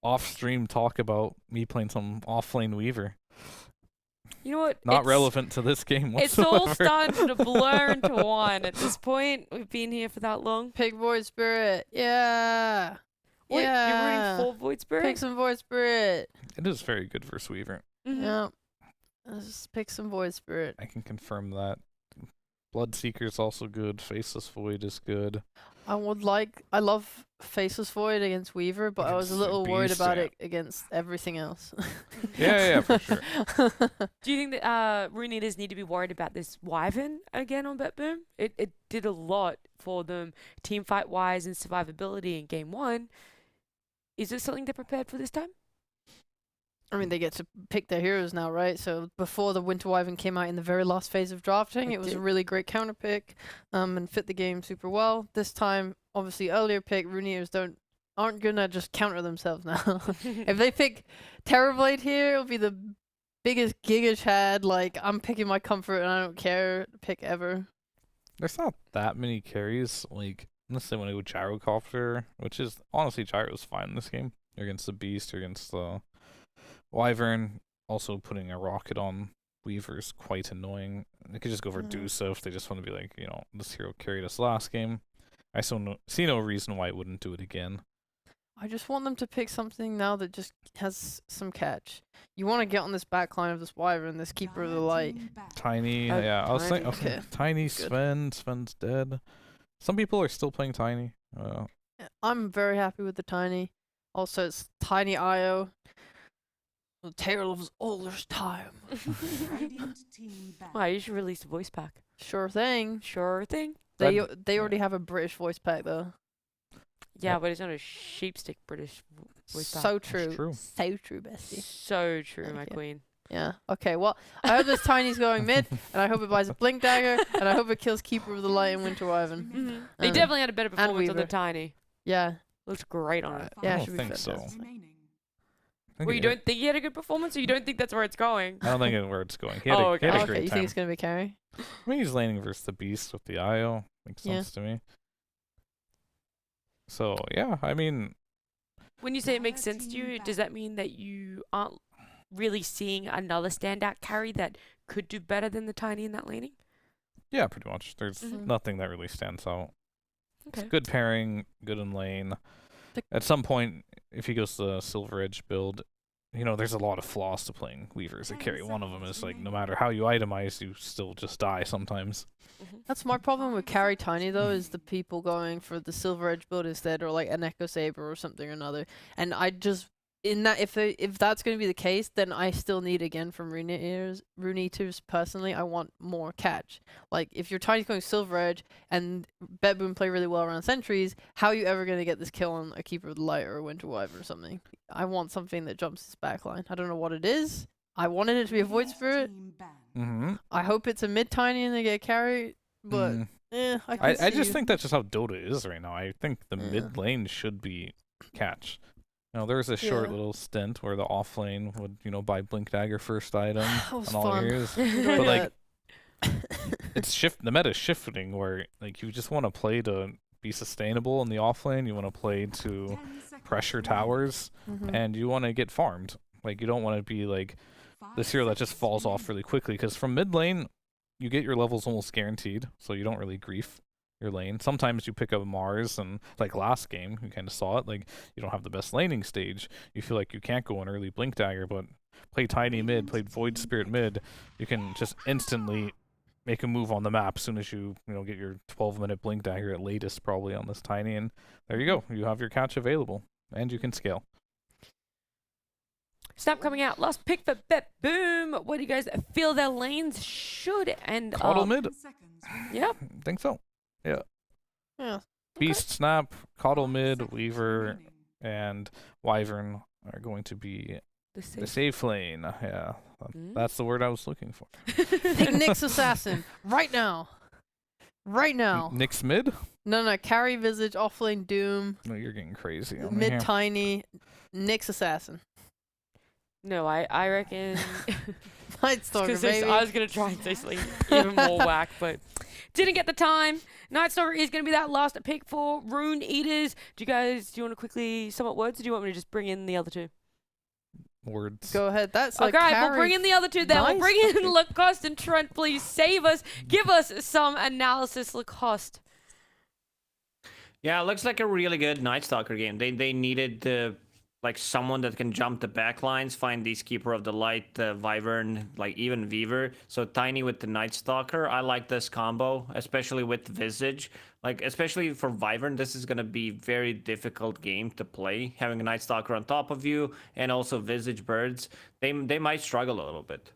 off-stream talk about me playing some off-lane Weaver. You know what? Not relevant to this game It's whatsoever. all starting to blur into one at this point. We've been here for that long. Pick Void Spirit. Yeah. Wait, yeah. you're rooting for Void Spirit? Pick some Void Spirit. It is very good versus Weaver. Mhm. Yeah. Let's just pick some Void Spirit. I can confirm that. Bloodseeker is also good. Faceless Void is good. I love Faceless Void against Weaver, but I was a Against little worried Beast, about yeah. it against everything else. Yeah, for sure. Do you think that Rune need to be worried about this Wyvern again on BetBoom? It did a lot for them team fight wise and survivability in game 1. Is this something they're prepared for this time? I mean, they get to pick their heroes now, right? So before the Winter Wyvern came out in the very last phase of drafting, it was a really great counter pick, and fit the game super well. This time, obviously, earlier pick, Runeers aren't gonna just counter themselves now. If they pick Terrorblade here, it'll be the biggest Giga Chad. Like, I'm picking my comfort and I don't care pick ever. There's not that many carries. Like, unless they want to go Gyrocopter, which is honestly Gyro's fine in this game. You're against the Beast, you're against the Wyvern. Also, putting a rocket on Weaver is quite annoying. They could just go for Dusa if they just want to be like, this hero carried us last game. I see no reason why it wouldn't do it again. I just want them to pick something now that just has some catch. You want to get on this backline of this Wyvern, this Keeper of the Light. Tiny, yeah. I was thinking, Okay. Tiny, Good. Sven's dead. Some people are still playing Tiny. I'm very happy with the Tiny. Also, it's Tiny IO. The tale of oldest time. Wow, you should release a voice pack. Sure thing. Sure thing. They already have a British voice pack though. Yeah, but it's not a sheepstick British voice pack. So true. That's true. So true, bestie. So true, my Okay. queen. Yeah. Okay. Well, I hope this Tiny's going mid, and I hope it buys a Blink Dagger, and I hope it kills Keeper of the Light and Winter Wyvern. Mm-hmm. They definitely had a better performance on the Weaver. Tiny. Yeah. Looks great on it. Yeah, I it don't should be think so. fantastic. Well, you don't think he had a good performance, or you don't think that's where it's going? I don't think it's where it's going. He had Oh, a, he had a Okay. great You time. think it's gonna be carry? I mean, he's laning versus the Beast with the IO. Makes Yeah. sense to me. So, yeah, I mean, When you say it makes sense to you, does that mean that you aren't really seeing another standout carry that could do better than the Tiny in that laning? yeah, pretty much. There's Mhm. nothing that really stands out. Okay. Good pairing, good in lane. At some point, if he goes the Silver Edge build, there's a lot of flaws to playing Weaver as a carry. One of them is, like, no matter how you itemize, you still just die sometimes. That's my problem with carry Tiny though, is the people going for the Silver Edge build instead, or like an Echo Saber or something or another. And I just if that's going to be the case, then I still need again from Runeators personally. I want more catch. Like if your Tiny's going Silver Edge and BetBoom play really well around sentries, how are you ever going to get this kill on a Keeper of the Light or a Winter Wyvern or something? I want something that jumps his backline. I don't know what it is. I wanted it to be a Void Spirit. Mm-hmm. I hope it's a mid Tiny and they get carried, but I just think that's just how Dota is right now. I think the Yeah. mid lane should be catch. There was a short Yeah. little stint where the off lane would, buy Blink Dagger first item That was on all fun. heroes. Enjoyed But, like, that. The meta is shifting where, like, you just want to play to be sustainable in the off lane. You want to play to pressure towers, Mhm. and you want to get farmed. Like, you don't want to be like this hero that just falls off really quickly, because from mid lane, you get your levels almost guaranteed, so you don't really grief your lane. Sometimes you pick up Mars, and like last game, you kind of saw it. Like, you don't have the best laning stage. You feel like you can't go an early Blink Dagger, but play Tiny mid, play Void Spirit mid, you can just instantly make a move on the map as soon as you get your 12-minute Blink Dagger at latest probably on this Tiny, and there you go. You have your catch available, and you can scale. Snap coming out. Last pick for BetBoom. What do you guys feel their lanes should end Coddle up? mid? Yep. Think so. Yeah. Yeah. Beast, Snap, Coddle mid, Weaver, and Wyvern are going to be The the safe lane. Yeah, Mm. that's the word I was looking for. Pick Nyx Assassin right now. Right now. Nyx mid? No, carry Visage, offlane Doom, No, you're getting crazy on me mid here. Tiny, Nyx Assassin. No, I reckon Night Stalker, Because baby. I was going to try and say something even more whack, but didn't get the time. Night Stalker is going to be that last pick for Rune Eaters. Do you want to quickly sum up words, or do you want me to just bring in the other two? Words. Go ahead. That's like Okay, we'll bring in the other two then. Nice. We'll bring in Lacoste and Trent. Please save us. Give us some analysis, Lacoste. Yeah, it looks like a really good Night Stalker game. They needed like someone that can jump the back lines, find these Keeper of the Light, Wyvern, like even Weaver. So Tiny with the Night Stalker. I like this combo, especially with Visage. Like, especially for Wyvern, this is going to be very difficult game to play. Having a Night Stalker on top of you and also Visage Birds, they might struggle a little bit.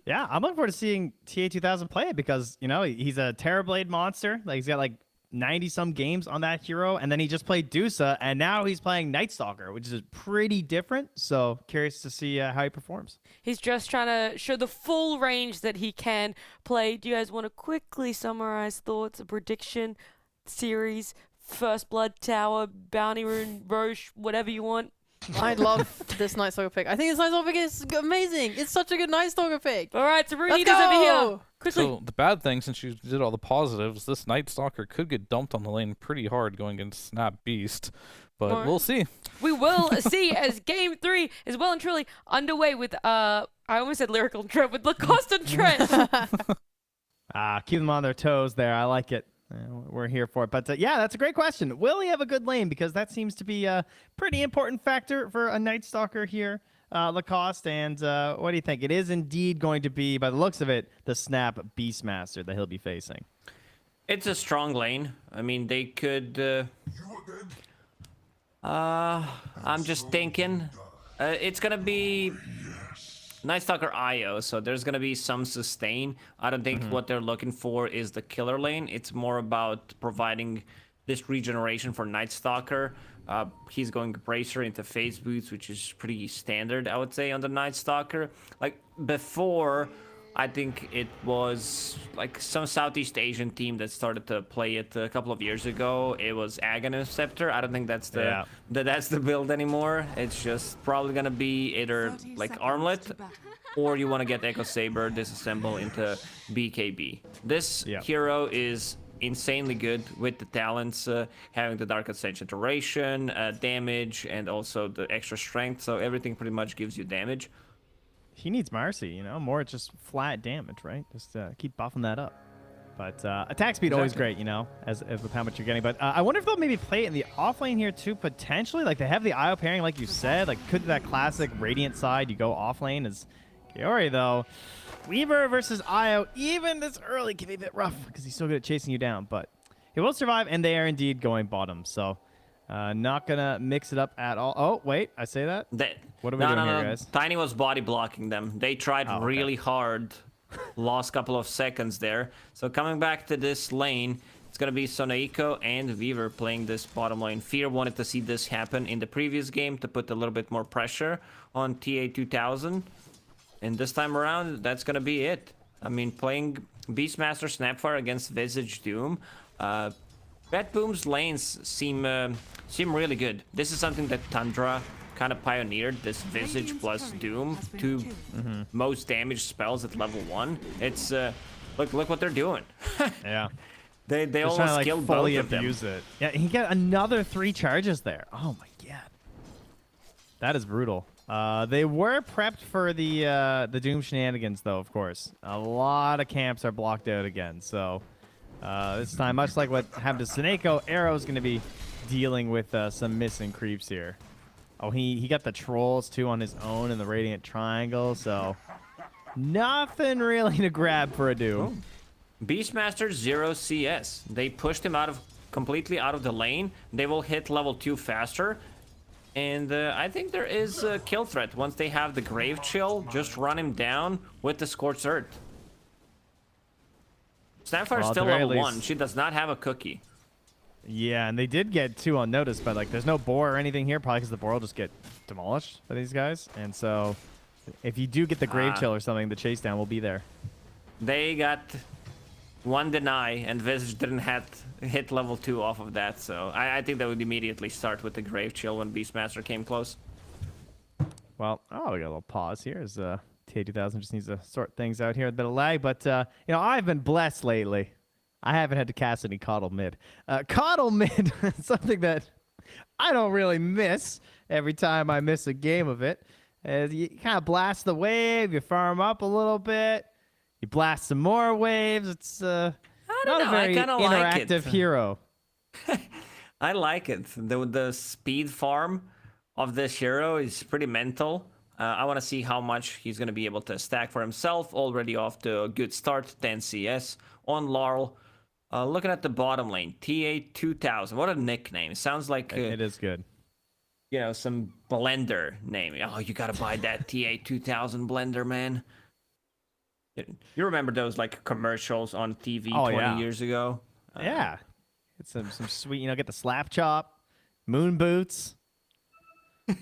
Yeah, I'm looking forward to seeing TA2000 play it because, you know, he's a Terrorblade monster. Like, he's got like 90-some games on that hero, and then he just played Dusa, and now he's playing Night Stalker, which is pretty different. So curious to see how he performs. He's just trying to show the full range that he can play. Do you guys want to quickly summarize thoughts, a prediction, series, First Blood Tower, Bounty Rune, Roche, whatever you want? I love this Night Stalker pick. I think this Night Stalker pick is amazing. It's such a good Night Stalker pick. All right, so Rune Let's Eaters over here. go. Quickly. So the bad thing, since you did all the positives, this Night Stalker could get dumped on the lane pretty hard going against Snap Beast. But Alright. we'll see. We will see as Game 3 is well and truly underway with, I almost said Lyrical Trent, with Lacoste and Trent. Keep them on their toes there. I like it. We're here for it. But yeah, that's a great question. Will he have a good lane? Because that seems to be a pretty important factor for a Night Stalker here, Lacoste. And what do you think? It is indeed going to be, by the looks of it, the Snap Beastmaster that he'll be facing. It's a strong lane. I mean, they could... I'm just thinking. It's going to be Night Stalker IO, so there's going to be some sustain. I don't think what they're looking for is the killer lane. It's more about providing this regeneration for Night Stalker. He's going Bracer into Phase Boots, which is pretty standard, I would say, on the Night Stalker. Like, before... I think it was like some Southeast Asian team that started to play it a couple of years ago. It was Aghanim Scepter. I don't think that's the that's the build anymore. It's just probably gonna be either like Armlet, or you want to get Echo Saber disassemble into BKB. This hero is insanely good with the talents, having the Dark Ascension duration, damage, and also the extra strength. So everything pretty much gives you damage. He needs Mercy, you know, more just flat damage, right? Just keep buffing that up. But attack speed always great, you know, as with how much you're getting. But I wonder if they'll maybe play it in the off lane here too, potentially. Like they have the IO pairing, like you said. Like could that classic Radiant side, you go off lane as Kiori though. Weaver versus IO, even this early, can be a bit rough because he's so good at chasing you down. But he will survive, and they are indeed going bottom. So not gonna mix it up at all. Oh wait, I say that. What are we doing here, guys? Tiny was body blocking them. They tried really hard. Lost a couple of seconds there. So coming back to this lane, it's going to be Sonaiko and Weaver playing this bottom lane. Fear wanted to see this happen in the previous game to put a little bit more pressure on TA2000. And this time around, that's going to be it. I mean, playing Beastmaster Snapfire against Visage Doom. BetBoom's lanes seem really good. This is something that Tundra kind of pioneered, this Visage plus Doom, two most damaged spells at level 1. It's look what they're doing. Yeah, they almost killed both of them. It. Yeah, he got another 3 charges there. Oh my god, that is brutal. They were prepped for the Doom shenanigans, though. Of course, a lot of camps are blocked out again. So this time, much like what happened to Sonaiko, Arrow's going to be dealing with some missing creeps here. Oh, he got the trolls, too, on his own in the Radiant Triangle, so nothing really to grab for a Doom. Beastmaster 0 CS. They pushed him completely out of the lane. They will hit level 2 faster. And I think there is a kill threat. Once they have the Grave Chill, just run him down with the Scorched Earth. Snapfire is still level 1. She does not have a cookie. Yeah, and they did get 2 on notice, but like there's no boar or anything here, probably because the boar will just get demolished by these guys. And so if you do get the Grave Chill or something, the chase down will be there. They got 1 deny, and Visage didn't hit level 2 off of that, so I think they would immediately start with the Grave Chill when Beastmaster came close. Well, we got a little pause here as TA2000 just needs to sort things out here. A bit of lag, but I've been blessed lately. I haven't had to cast any Coddle mid. Coddle mid is something that I don't really miss every time I miss a game of it. You kind of blast the wave, you farm up a little bit, you blast some more waves. It's not a very interactive hero. I like it. The speed farm of this hero is pretty mental. I want to see how much he's going to be able to stack for himself. Already off to a good start, 10 CS on Laurel. Looking at the bottom lane, TA2000. What a nickname. Sounds like... it is good. Some blender name. Oh, you got to buy that TA2000 blender, man. You remember those like commercials on TV 20 years ago? Yeah. It's some sweet, get the slap chop, moon boots. There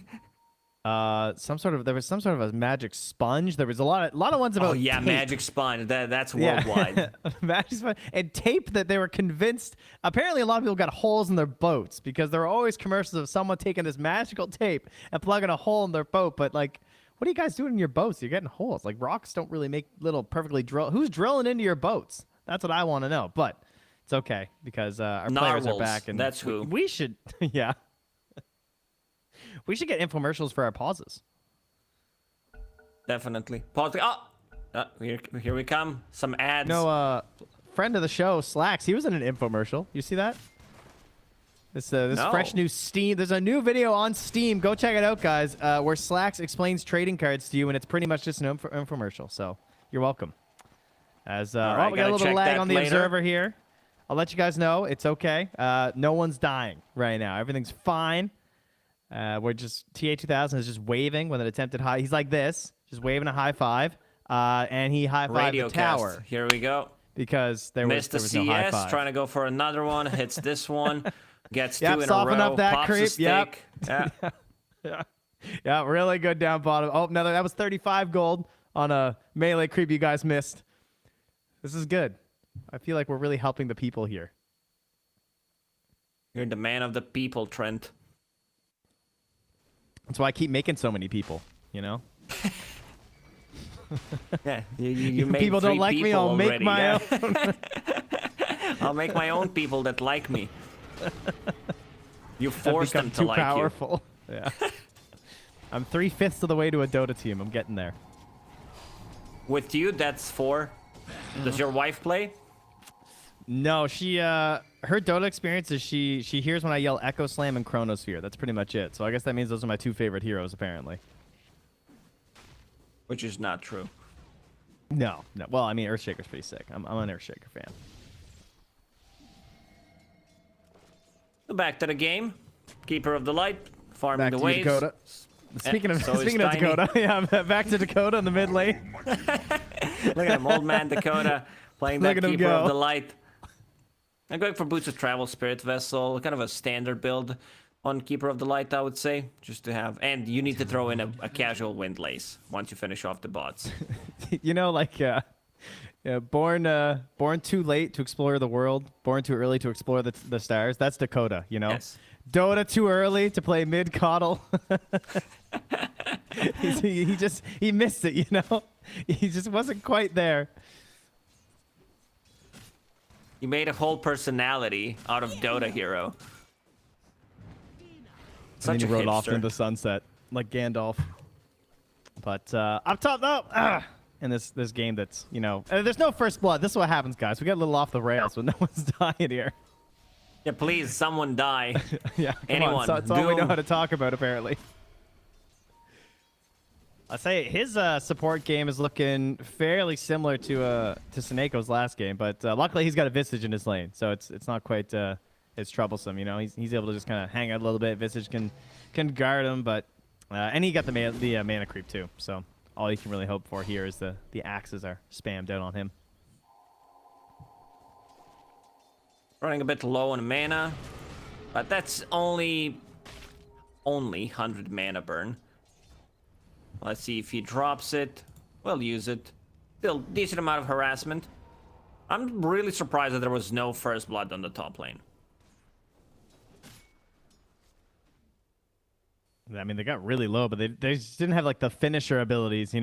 was some sort of a magic sponge. There was a lot of ones about tape. Magic sponge. That's worldwide. Magic sponge and tape that they were convinced. Apparently, a lot of people got holes in their boats because there were always commercials of someone taking this magical tape and plugging a hole in their boat. But like, what are you guys doing in your boats? You're getting holes. Like rocks don't really make little perfectly drill. Who's drilling into your boats? That's what I want to know. But it's okay because our players are back, and that's who we should. Yeah. We should get infomercials for our pauses. Definitely. Pause. Here we come. Some ads. Friend of the show, Slacks, he was in an infomercial. You see that? This fresh new Steam. There's a new video on Steam. Go check it out, guys, where Slacks explains trading cards to you, and it's pretty much just an infomercial. So you're welcome. We got a little lag on the observer here. I'll let you guys know. It's okay. No one's dying right now. Everything's fine. We're just TA2000 is just waving with an attempted high. He's like this, just waving a high five, and he high fived the tower. Here we go. Because there was no high CS, five. Trying to go for another one, hits this one, gets two in a row. Soften up that creep. Yep. Yeah. Really good down bottom. Oh, no, that was 35 gold on a melee creep you guys missed. This is good. I feel like we're really helping the people here. You're the man of the people, Trent. That's why I keep making so many people, Yeah, you made people don't like me, I'll already, make my own. I'll make my own people that like me. You force them to like powerful. You. Yeah. I'm 3/5 of the way to a Dota team. I'm getting there. With you, that's 4. Does your wife play? No, she her Dota experience is she hears when I yell Echo Slam and Chronosphere. That's pretty much it. So I guess that means those are my 2 favorite heroes, apparently. Which is not true. No. Well, I mean, Earthshaker's pretty sick. I'm an Earthshaker fan. So back to the game. Keeper of the Light, farming back the waves. Dakota. Speaking of Tiny. Dakota, yeah, back to Dakota in the mid lane. Look at him, old man Dakota, playing that Keeper of the Light. I'm going for Boots of Travel, Spirit Vessel, kind of a standard build on Keeper of the Light, I would say, just to have. And you need to throw in a casual Windlace once you finish off the bots. Born too late to explore the world, born too early to explore the stars. That's Dakota, Yes. Dota too early to play mid coddle. he missed it, He just wasn't quite there. You made a whole personality out of Dota hero. And then he rode off into the sunset like Gandalf. But up top though, in this game that's there's no first blood. This is what happens, guys. We get a little off the rails, but no one's dying here. Yeah, please, someone die. Yeah, anyone. That's all we know how to talk about, apparently. I say his support game is looking fairly similar to Seneco's last game, but luckily he's got a Visage in his lane, so it's not quite as troublesome. He's able to just kind of hang out a little bit. Visage can guard him, but and he got the mana creep too. So all you can really hope for here is the axes are spammed out on him. Running a bit low on mana, but that's only 100 mana burn. Let's see if he drops it. We'll use it. Still decent amount of harassment. I'm really surprised that there was no first blood on the top lane. I mean, they got really low, but they just didn't have like the finisher abilities,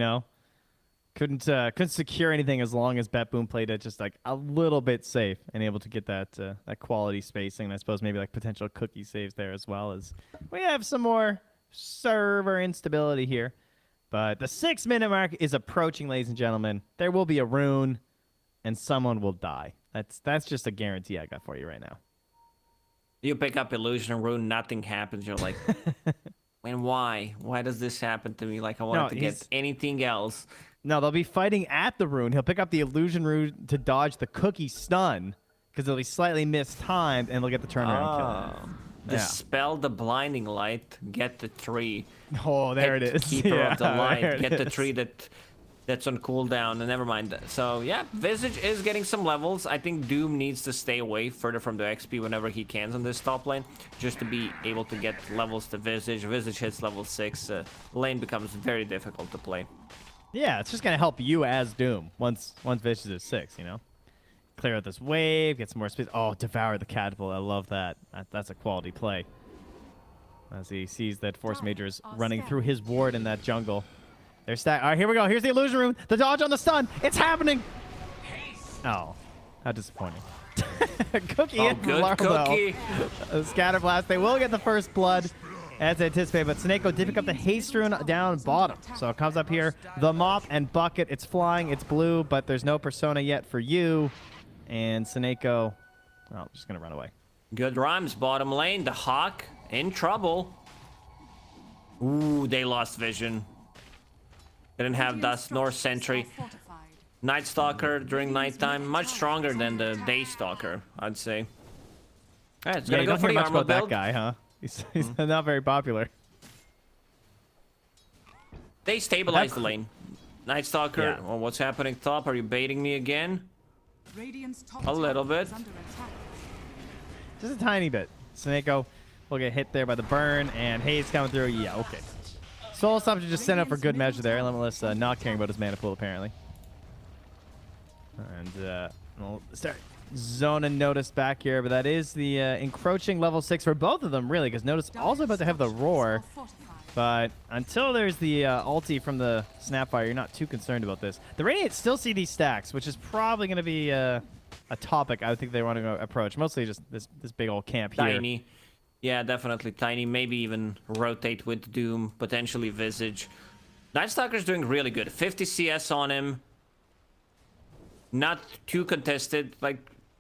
couldn't secure anything as long as BetBoom played it just like a little bit safe and able to get that that quality spacing. And I suppose maybe like potential cookie saves there as well, as we have some more server instability here. But the 6-minute mark is approaching, ladies and gentlemen. There will be a Rune, and someone will die. That's just a guarantee I got for you right now. You pick up Illusion Rune, nothing happens. You're like, and why? Why does this happen to me? Like, I wanted to get anything else. No, they'll be fighting at the Rune. He'll pick up the Illusion Rune to dodge the cookie stun, because it'll be slightly mistimed, and they'll get the turnaround kill. Dispel the blinding light, get the tree. Oh, there it is. Keeper of the light, get the tree that's on cooldown, and never mind. So yeah, Visage is getting some levels. I think Doom needs to stay away further from the XP whenever he can on this top lane, just to be able to get levels to Visage. Visage hits level 6, lane becomes very difficult to play. Yeah, it's just gonna help you as Doom once Visage is 6, you know. Clear out this wave, get some more space. Oh, devour the catapult. I love that. That's a quality play. As he sees that Force Major is running through his ward in that jungle. They're stacked. All right, here we go. Here's the Illusion Rune. The dodge on the stun. It's happening. Oh, how disappointing. Cookie in good Cookie. Scatter Blast. They will get the first blood as anticipated, but Sneko did pick up the Haste Rune down bottom. So it comes up here. The Mop and Bucket. It's flying. It's blue, but there's no Persona yet for you. And Sneko, well, just going to run away. Good rhymes, bottom lane. The Hawk in trouble. Ooh, they lost vision. Didn't have Dust nor Sentry. Night Stalker during nighttime, much stronger than the Day Stalker, I'd say. Alright, it's gonna go for the much armor about build. That guy, huh? He's not very popular. They stabilized the lane. Night Stalker, Yeah. well, what's happening top? Are you baiting me again? A little bit. Just a tiny bit. Sneko will get hit there by the burn, and Haze coming through. Yeah, okay. Soul Stop to just send up for good measure there. Limitless not caring about his mana pool, apparently. And we'll start zoning Notice back here, but that is the encroaching level 6 for both of them, really, because Notice also about to have the Roar. But until there's the ulti from the Snapfire, you're not too concerned about this. The Radiant still see these stacks, which is probably going to be a topic I think they want to approach. Mostly just this big old camp here. Tiny. Yeah, definitely tiny. Maybe even rotate with Doom, potentially Visage. Night Stalker's doing really good. 50 CS on him. Not too contested. Like,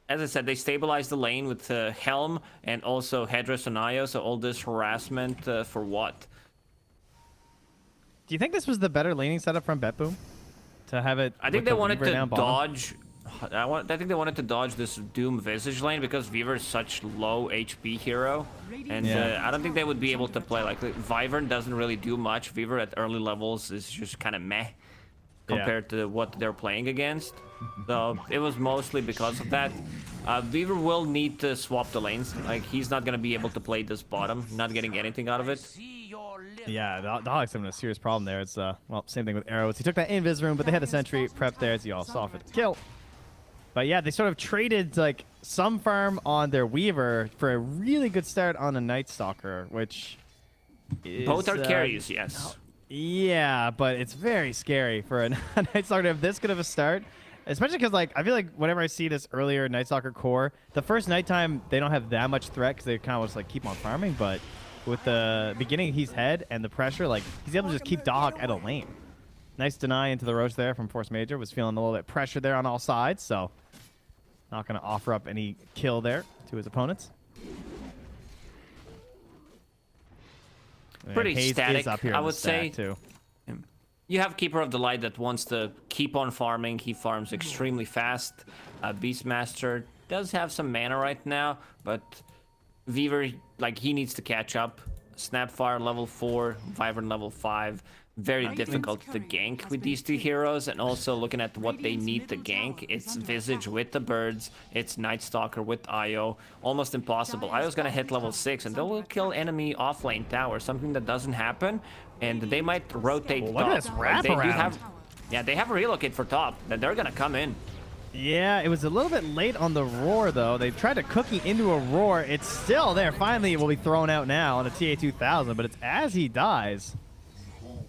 as I said, they stabilized the lane with Helm and also Headrest on Io, so all this harassment for what? Do you think this was the better laning setup from BetBoom? To have it. I think they wanted to dodge. I think they wanted to dodge this Doom Visage lane because Weaver is such low HP hero, and I don't think they would be able to play like Wyvern doesn't really do much. Weaver at early levels is just kind of meh compared to what they're playing against. So it was mostly because of that. Weaver will need to swap the lanes. Like, he's not gonna be able to play this bottom, not getting anything out of it. Yeah, the Hawks having a serious problem there. It's well, same thing with arrows. He took that Invis room, but they had the sentry prep there, as you all saw, for the kill. But yeah, they sort of traded like some farm on their Weaver for a really good start on a Night Stalker, which is, both are carries, yes. Yeah, but it's very scary for a Night Stalker to have this good of a start. Especially because, like, I feel like whenever I see this earlier Night Stalker core, the first nighttime, they don't have that much threat because they kind of just, like, keep on farming. But with the beginning he's head and the pressure, like, he's able to just keep Dahak at a lane. Nice deny into the Roche there from Force Major. Was feeling a little bit pressure there on all sides, so not going to offer up any kill there to his opponents. Pretty Hayes static, is up here I on the would say. stack, too. You have Keeper of the Light that wants to keep on farming. He farms extremely fast. Beastmaster does have some mana right now, but Weaver, like, he needs to catch up. Snapfire level 4, Wyvern level 5. Very difficult to gank with these two heroes, and also looking at what they need to gank, it's Visage with the birds, it's Night Stalker with Io. Almost impossible. Io's gonna hit level 6, and they will kill enemy offlane tower, something that doesn't happen, and they might rotate top. Look at this wraparound. They have a relocate for top, that they're gonna come in. Yeah, it was a little bit late on the Roar, though. They tried to cookie into a Roar. It's still there. Finally, it will be thrown out now on a TA-2000, but it's as he dies.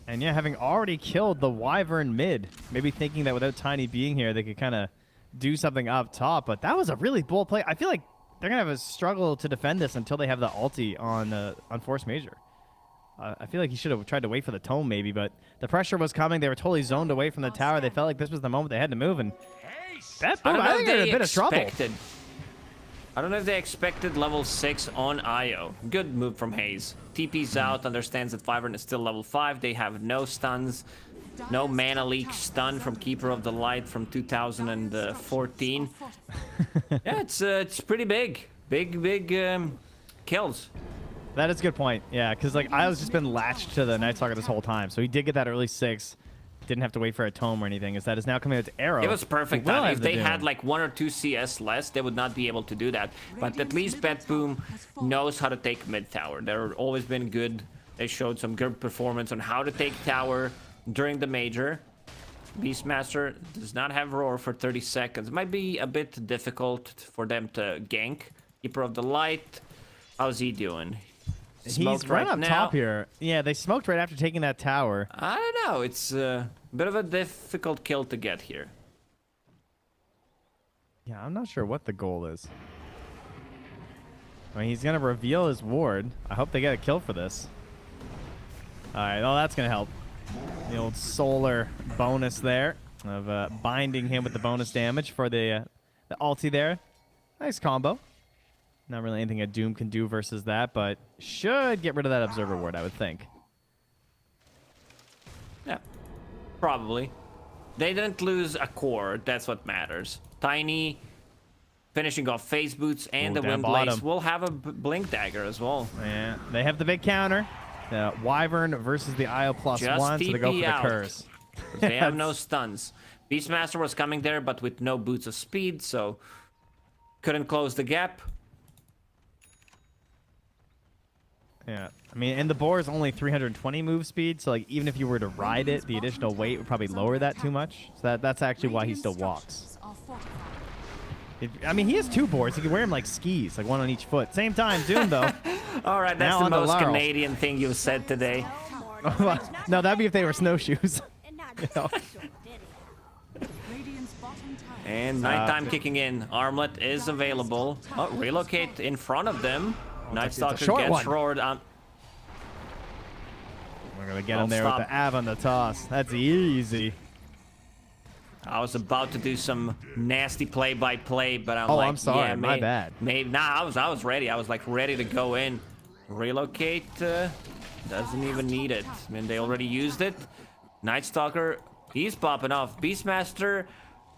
And yeah, having already killed the Wyvern mid, maybe thinking that without Tiny being here, they could kind of do something up top. But that was a really bold play. I feel like they're going to have a struggle to defend this until they have the ulti on Force Major. I feel like he should have tried to wait for the tome maybe, but the pressure was coming. They were totally zoned away from the tower. They felt like this was the moment they had to move, and BetBoom, I think they're in a bit of trouble. I don't know if they expected level 6 on Io. Good move from Hayes. TP's out, understands that Wyvern is still level 5. They have no stuns. No mana leak stun from Keeper of the Light from 2014. Yeah, it's pretty big. Big kills. That is a good point. Yeah, because like Io's just been latched to the Night Stalker this whole time. So he did get that early 6. Didn't have to wait for a tome or anything. Is that is now coming out to Arrow. It was perfect time. If they had like 1 or 2 CS less, they would not be able to do that. But at least BetBoom knows how to take mid tower. They've always been good. They showed some good performance on how to take tower during the major. Beastmaster does not have roar for 30 seconds. Might be a bit difficult for them to gank. Keeper of the Light, how's he doing? He's right up top here. Yeah, they smoked right after taking that tower. I don't know. It's a bit of a difficult kill to get here. Yeah, I'm not sure what the goal is. I mean, he's going to reveal his ward. I hope they get a kill for this. All right, well, that's going to help. The old solar bonus there of binding him with the bonus damage for the ulti there. Nice combo. Not really anything a Doom can do versus that, but should get rid of that Observer ward, I would think. Yeah, probably. They didn't lose a core. That's what matters. Tiny finishing off Phase Boots and the Wind Blaze will have a Blink Dagger as well. Yeah, they have the big counter. The Wyvern versus the IO +1, so they go for the curse. They have no stuns. Beastmaster was coming there, but with no boots of speed, so couldn't close the gap. Yeah, I mean, and the boar is only 320 move speed, so like even if you were to ride it, the additional weight would probably lower that too much. So that's actually why he still walks. I mean, he has 2 boards. He can wear them like skis, like one on each foot. Same time, Doom though. All right, that's the most Canadian thing you've said today. No, that'd be if they were snowshoes. You know? And nighttime kicking in. Armlet is available. Oh, relocate in front of them. Night Stalker gets roared. We're gonna get him there with the Av on the toss. That's easy. I was about to do some nasty play-by-play, but I'm sorry, yeah, my bad. Nah, I was ready. I was like ready to go in. Relocate doesn't even need it. I mean, they already used it. Night Stalker, he's popping off. Beastmaster,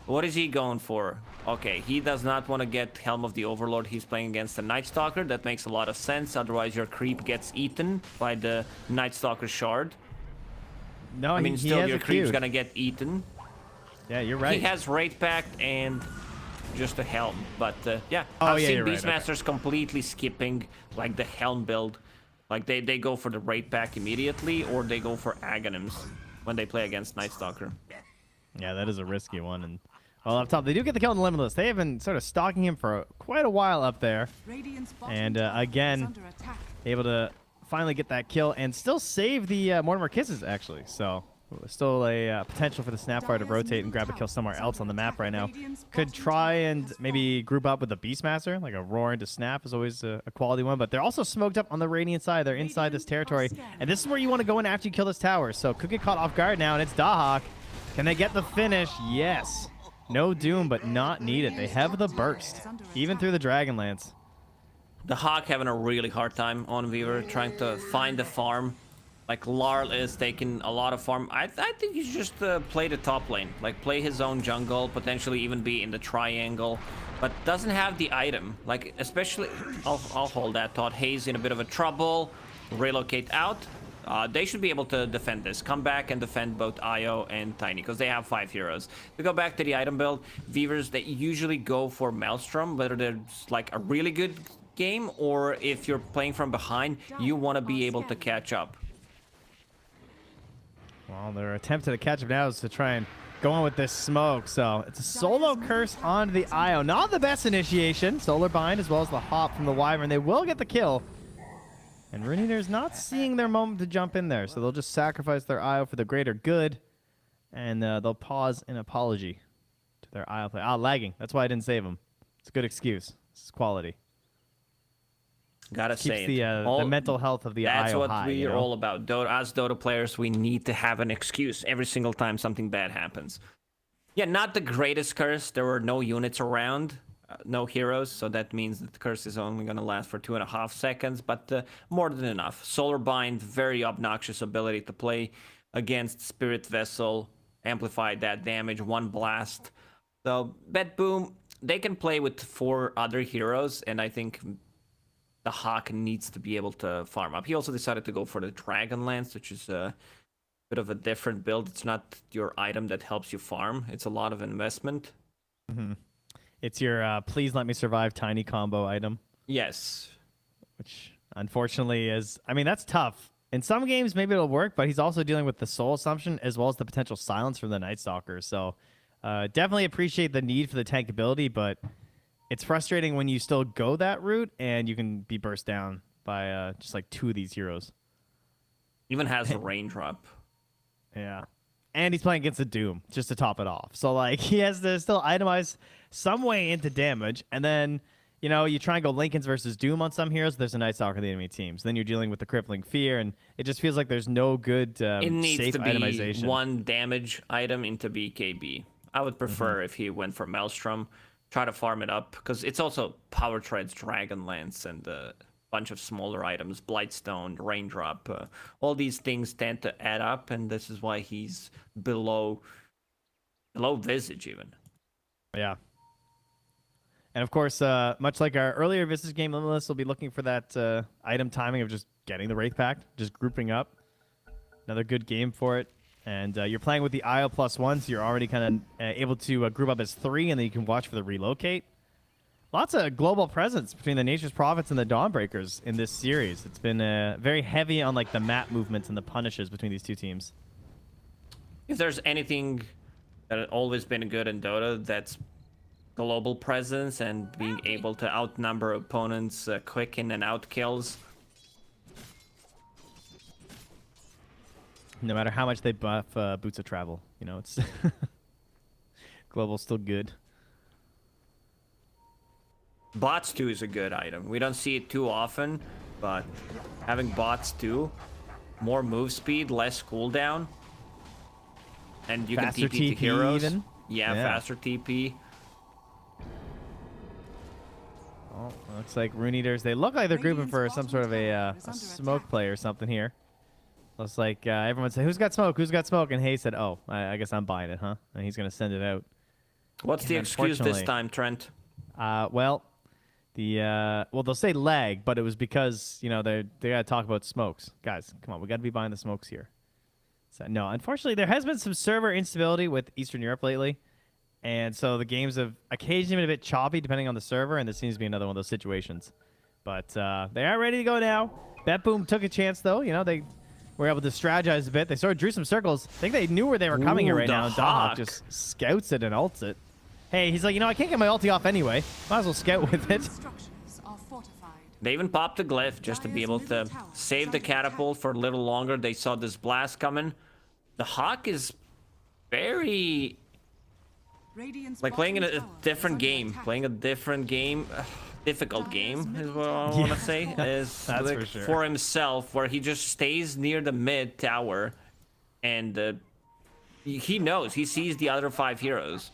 what is he going for? Okay, he does not want to get Helm of the Overlord. He's playing against the Night Stalker. That makes a lot of sense. Otherwise, your creep gets eaten by the Night Stalker shard. No, I mean, still, your creep's gonna get eaten. Yeah, you're right. He has Raid Pact and just a Helm, but yeah. I've seen Beastmasters completely skipping like the Helm build. Like they go for the Raid Pact immediately, or they go for Aghanims when they play against Night Stalker. Yeah, that is a risky one. And well, up top, they do get the kill in the Limitless. They have been sort of stalking him for quite a while up there. And again, able to finally get that kill and still save the Mortimer Kisses, actually. So still a potential for the Snapfire to rotate and grab a kill somewhere else on the map right now. Could try and maybe group up with the Beastmaster. Like a Roar into Snap is always a quality one. But they're also smoked up on the Radiant side. They're inside this territory. And this is where you want to go in after you kill this tower. So could get caught off guard now, and it's Dahak. Can they get the finish? Yes. No Doom, but not needed. They have the burst, even through the Dragonlance. The Hawk having a really hard time on Weaver, trying to find the farm. Like, Larl is taking a lot of farm. I think he should just play the top lane. Like, play his own jungle, potentially even be in the triangle. But doesn't have the item. Like, especially... I'll hold that thought. Hayes in a bit of a trouble. Relocate out. They should be able to defend this. Come back and defend both Io and Tiny, because they have 5 heroes. To go back to the item build, Weavers, they usually go for Maelstrom, whether there's like a really good game, or if you're playing from behind, you want to be able to catch up. Well, their attempt to catch up now is to try and go on with this smoke. So it's a solo curse onto the Io. Not the best initiation. Solar Bind as well as the hop from the Wyvern. They will get the kill. And Rune Eater's not seeing their moment to jump in there, so they'll just sacrifice their IO for the greater good, and they'll pause an apology to their IO play. Lagging. That's why I didn't save him. It's a good excuse. This is quality. Gotta Keeps say the mental health of the that's IO what high, we you are know? all about. As Dota players, we need to have an excuse every single time something bad happens. Yeah, not the greatest curse. There were no units around, no heroes, so that means that the curse is only going to last for 2.5 seconds, but more than enough. Solar Bind, very obnoxious ability to play against Spirit Vessel, amplify that damage, 1 blast. So BetBoom, they can play with 4 other heroes, and I think the Hawk needs to be able to farm up. He also decided to go for the Dragon Lance, which is a bit of a different build. It's not your item that helps you farm. It's a lot of investment. Mm-hmm. It's your please let me survive tiny combo item. Yes. Which unfortunately is, I mean, that's tough. In some games, maybe it'll work, but he's also dealing with the soul assumption as well as the potential silence from the Night Stalker. So definitely appreciate the need for the tank ability, but it's frustrating when you still go that route and you can be burst down by just like 2 of these heroes. Even has a raindrop. Yeah. And he's playing against a Doom just to top it off. So, like, he has to still itemize some way into damage. And then, you know, you try and go Lincolns versus Doom on some heroes. There's a Night Stalker in the enemy teams. Then you're dealing with the Crippling Fear. And it just feels like there's no good it needs safe to be itemization. 1 damage item into BKB. I would prefer if he went for Maelstrom. Try to farm it up. Because it's also Power Treads, Dragon Lance, and bunch of smaller items, Blightstone, Raindrop, all these things tend to add up, and this is why he's below Visage even. Yeah. And of course, much like our earlier Visage game, Limitless will be looking for that item timing of just getting the Wraith Pact, just grouping up. Another good game for it. And you're playing with the IO +1, so you're already kind of able to group up as 3, and then you can watch for the relocate. Lots of global presence between the Nature's Prophets and the Dawnbreakers in this series. It's been very heavy on like the map movements and the punishes between these 2 teams. If there's anything that has always been good in Dota, that's global presence and being able to outnumber opponents quick in and out kills. No matter how much they buff Boots of Travel, you know, it's global's still good. Bots too is a good item. We don't see it too often, but having bots too, more move speed, less cooldown, and you Faster can TP to TP heroes. even? Yeah, faster TP. Oh, looks like Rune Eaters. They look like they're grouping for some sort of a smoke play or something here. Looks like everyone said, "Who's got smoke? Who's got smoke?" And Hayes said, "Oh, I guess I'm buying it, huh?" And he's gonna send it out. What's the excuse this time, Trent? Well, they'll say lag, but it was because, you know, they gotta talk about smokes. Guys, come on, we gotta be buying the smokes here. So no, unfortunately, there has been some server instability with Eastern Europe lately, and so the games have occasionally been a bit choppy depending on the server, and this seems to be another one of those situations. But they are ready to go now. BetBoom took a chance though. You know, they were able to strategize a bit. They sort of drew some circles. I think they knew where they were coming here right now. And Dahak just scouts it and ults it. Hey, he's like, you know, I can't get my ulti off anyway. Might as well scout with it. They even popped a glyph just to be able to save the catapult for a little longer. They saw this blast coming. The Hawk is very like playing in a different game. Playing a different game. Difficult game is what I want to say. Is that's like for sure. For himself, where he just stays near the mid tower, and he knows, he sees the other 5 heroes.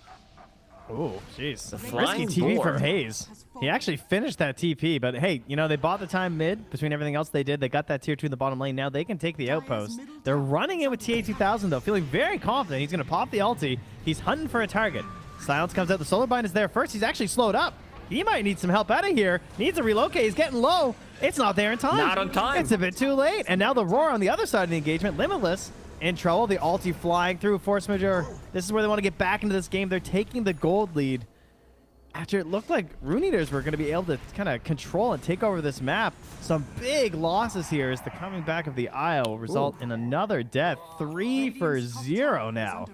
Oh, jeez. The Risky flying TP boar. from Hayes. He actually finished that TP, but hey, you know, they bought the time mid between everything else they did. They got that tier 2 in the bottom lane. Now they can take the outpost. They're running in with TA2000, though, feeling very confident. He's going to pop the ulti. He's hunting for a target. Silence comes out. The Solar Bind is there first. He's actually slowed up. He might need some help out of here. Needs a relocate. He's getting low. It's not there in time. Not on time. It's a bit too late. And now the Roar on the other side of the engagement. Limitless in trouble. The ulti flying through. Force Majeure. This is where they want to get back into this game. They're taking the gold lead after it looked like Rune Eaters were going to be able to kind of control and take over this map. Some big losses here as the coming back of the Isle will result in another death. 3 for 0 now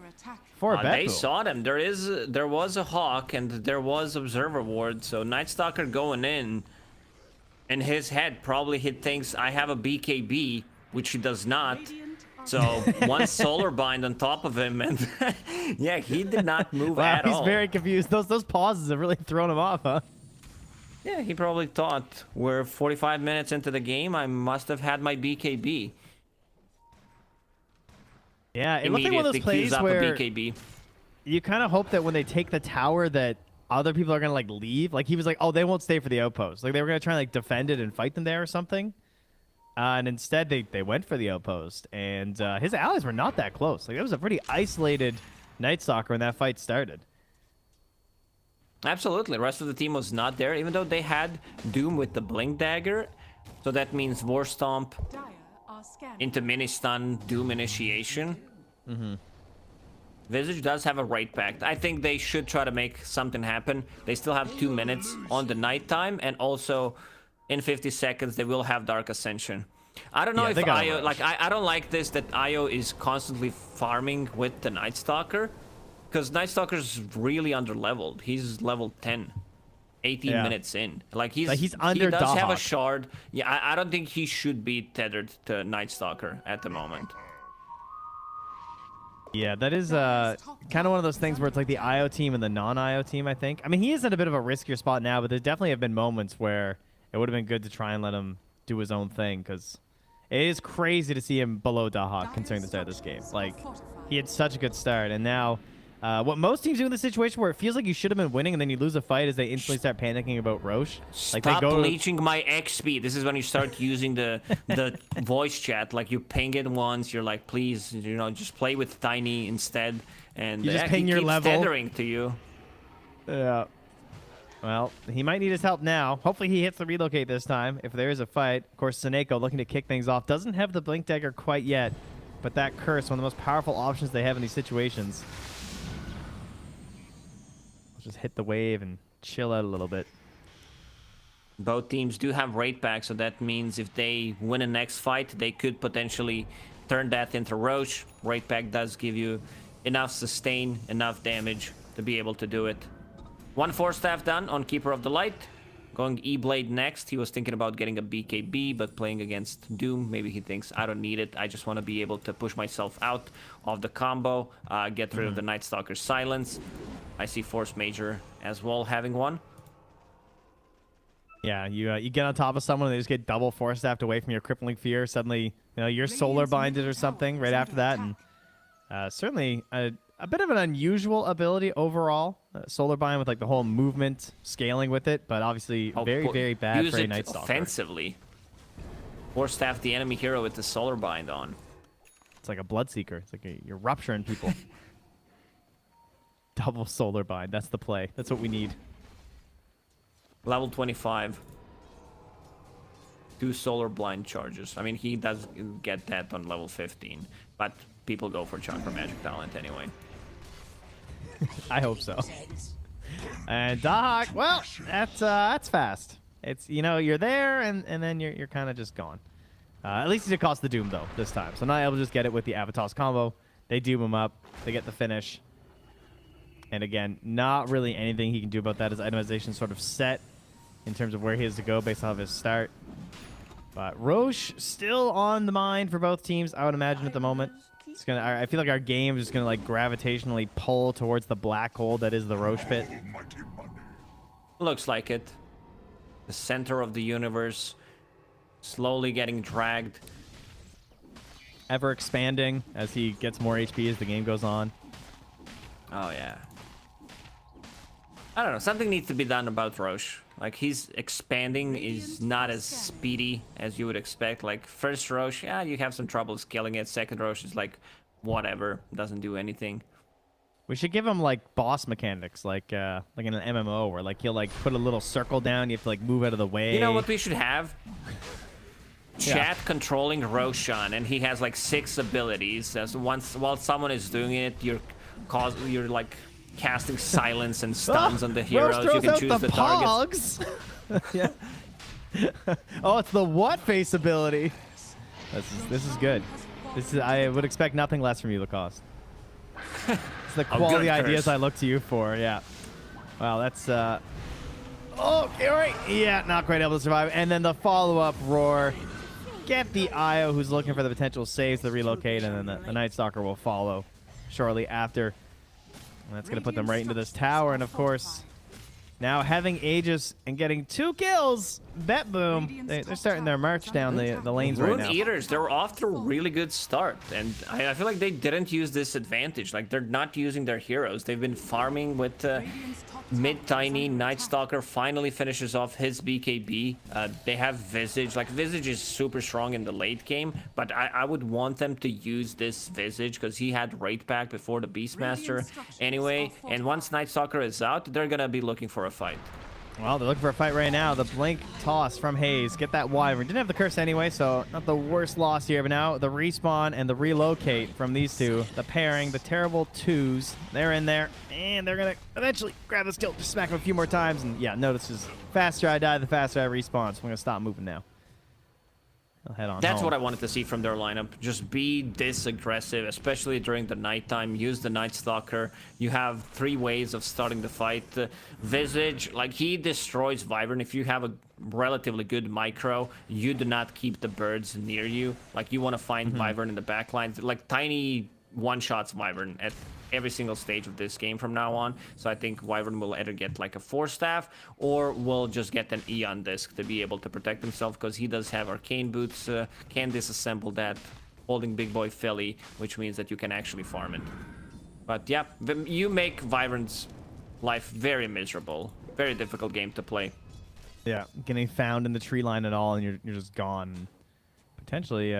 for They BetBoom. saw them. There was a Hawk and there was Observer Ward, so Night Stalker going in. In his head, probably he thinks I have a BKB, which he does not. So one solar bind on top of him, and yeah, he did not move at all. He's very confused. Those pauses have really thrown him off, huh? Yeah, he probably thought we're 45 minutes into the game. I must have had my BKB. Yeah, it looked like one of those plays up where a BKB. You kind of hope that when they take the tower that other people are gonna like leave. Like he was like, oh, they won't stay for the outpost. Like they were gonna try and like defend it and fight them there or something. And instead they went for the outpost, and his allies were not that close. Like it was a pretty isolated Night Stalker when that fight started. Absolutely, the rest of the team was not there, even though they had Doom with the Blink Dagger. So that means War Stomp into Mini Stun, Doom Initiation. Visage does have a right pact. I think they should try to make something happen. They still have 2 minutes on the nighttime, and also in 50 seconds they will have Dark Ascension. I don't know if Io, like I don't like this that Io is constantly farming with the Night Stalker, because Night Stalker's really under-leveled. He's level 10, 18 minutes in. Like he's under he does have a Dahak. shard. Yeah, I don't think he should be tethered to Night Stalker at the moment. Yeah, that is kind of one of those things where it's like the IO team and the non-IO team, I think. I mean, he is in a bit of a riskier spot now, but there definitely have been moments where it would have been good to try and let him do his own thing, because it is crazy to see him below Dahak considering the start of this game. Like, he had such a good start, and now what most teams do in this situation where it feels like you should have been winning and then you lose a fight is they instantly start panicking about Roche. Like Stop they go bleaching my XP. This is when you start using the voice chat. Like you ping it once, you're like, please, you know, just play with Tiny instead, and You just he ping your keeps level. tethering to you. Yeah. Well, he might need his help now. Hopefully he hits the relocate this time if there is a fight. Of course, Seneko looking to kick things off. Doesn't have the Blink Dagger quite yet, but that curse, one of the most powerful options they have in these situations. Let's just hit the wave and chill out a little bit. Both teams do have raid packs, so that means if they win a next fight, they could potentially turn that into Roche. Raid pack does give you enough sustain, enough damage to be able to do it. 1 Force Staff done on Keeper of the Light. Going E-Blade next. He was thinking about getting a BKB, but playing against Doom, maybe he thinks, I don't need it. I just want to be able to push myself out of the combo, get rid of the Night Stalker's silence. I see Force Major as well having one. Yeah, you get on top of someone and they just get double Force Staffed away from your crippling fear. Suddenly, you know, you're solar binded or something right after that, and certainly a bit of an unusual ability overall. Solar bind with like the whole movement scaling with it, but obviously very bad use for a it Night Stalker. offensively. Or staff the enemy hero with the solar bind on. It's like a Bloodseeker. It's like you're rupturing people. Double solar bind. That's the play. That's what we need. Level 25. 2 solar blind charges. I mean, he does get that on level 15, but people go for Chakra Magic Talent anyway. I hope so. And Dahak, well, that's fast. It's, you know, you're there and then you're kind of just gone. At least it cost the Doom though this time, so not able to just get it with the Avatos combo. They doom him up. They get the finish. And again, not really anything he can do about that. His itemization sort of set in terms of where he has to go based off his start. But Roche still on the mind for both teams, I would imagine at the moment. It's gonna. I feel like our game is just gonna like gravitationally pull towards the black hole that is the Roche pit. Looks like it. The center of the universe, slowly getting dragged. Ever expanding as he gets more HP as the game goes on. Oh yeah. I don't know. Something needs to be done about Roche. Like, his expanding is not as speedy as you would expect. Like, first Roche, yeah, you have some trouble scaling it. Second Roche is like, whatever, doesn't do anything. We should give him like boss mechanics, like in an MMO, where like he'll like put a little circle down. You have to like move out of the way. You know what we should have? Chat controlling Roshan, and he has like 6 abilities. As while someone is doing it, you're like casting silence and stuns on the heroes. You can choose the targets. Yeah. Oh, it's the what face ability. This is good. I would expect nothing less from you, Lacoste. It's the quality ideas I look to you for. Yeah. Wow, that's Oh, all right. Yeah, not quite able to survive. And then the follow-up roar. Get the Io, who's looking for the potential saves to relocate, and then the Night Stalker will follow shortly after. And that's going to put them right into this tower. And, of course, now having Aegis and getting 2 kills, BetBoom, they're starting their march down the lanes right Rune now. Eaters, they were off to a really good start, and I feel like they didn't use this advantage. Like, they're not using their heroes. They've been farming with mid-tiny. Night Stalker finally finishes off his BKB. They have Visage. Like, Visage is super strong in the late game, but I would want them to use this Visage because he had Raid Pack before the Beastmaster anyway, and once Night Stalker is out, they're gonna be looking for a fight. Well, they're looking for a fight right now. The blink toss from Hayes. Get that Wyvern. Didn't have the curse anyway, so not the worst loss here. But now the respawn and the relocate from these two. The pairing, the terrible 2s. They're in there, and they're going to eventually grab this kill. Just smack him a few more times. And yeah, notice is faster I die, the faster I respawn. So I'm going to stop moving now. I'll head on That's home. what I wanted to see from their lineup. Just be this aggressive, especially during the nighttime. Use the Night Stalker. You have 3 ways of starting the fight. Visage, like, he destroys Wyvern. If you have a relatively good micro, you do not keep the birds near you. Like, you want to find Wyvern in the back lines. Like, tiny one-shots Wyvern at every single stage of this game from now on. So I think Wyvern will either get like a 4-staff or will just get an Eon disc to be able to protect himself, because he does have arcane boots, can disassemble that, holding Big Boy Philly, which means that you can actually farm it. But yeah, you make Wyvern's life very miserable. Very difficult game to play. Yeah, getting found in the tree line at all, and you're just gone. Potentially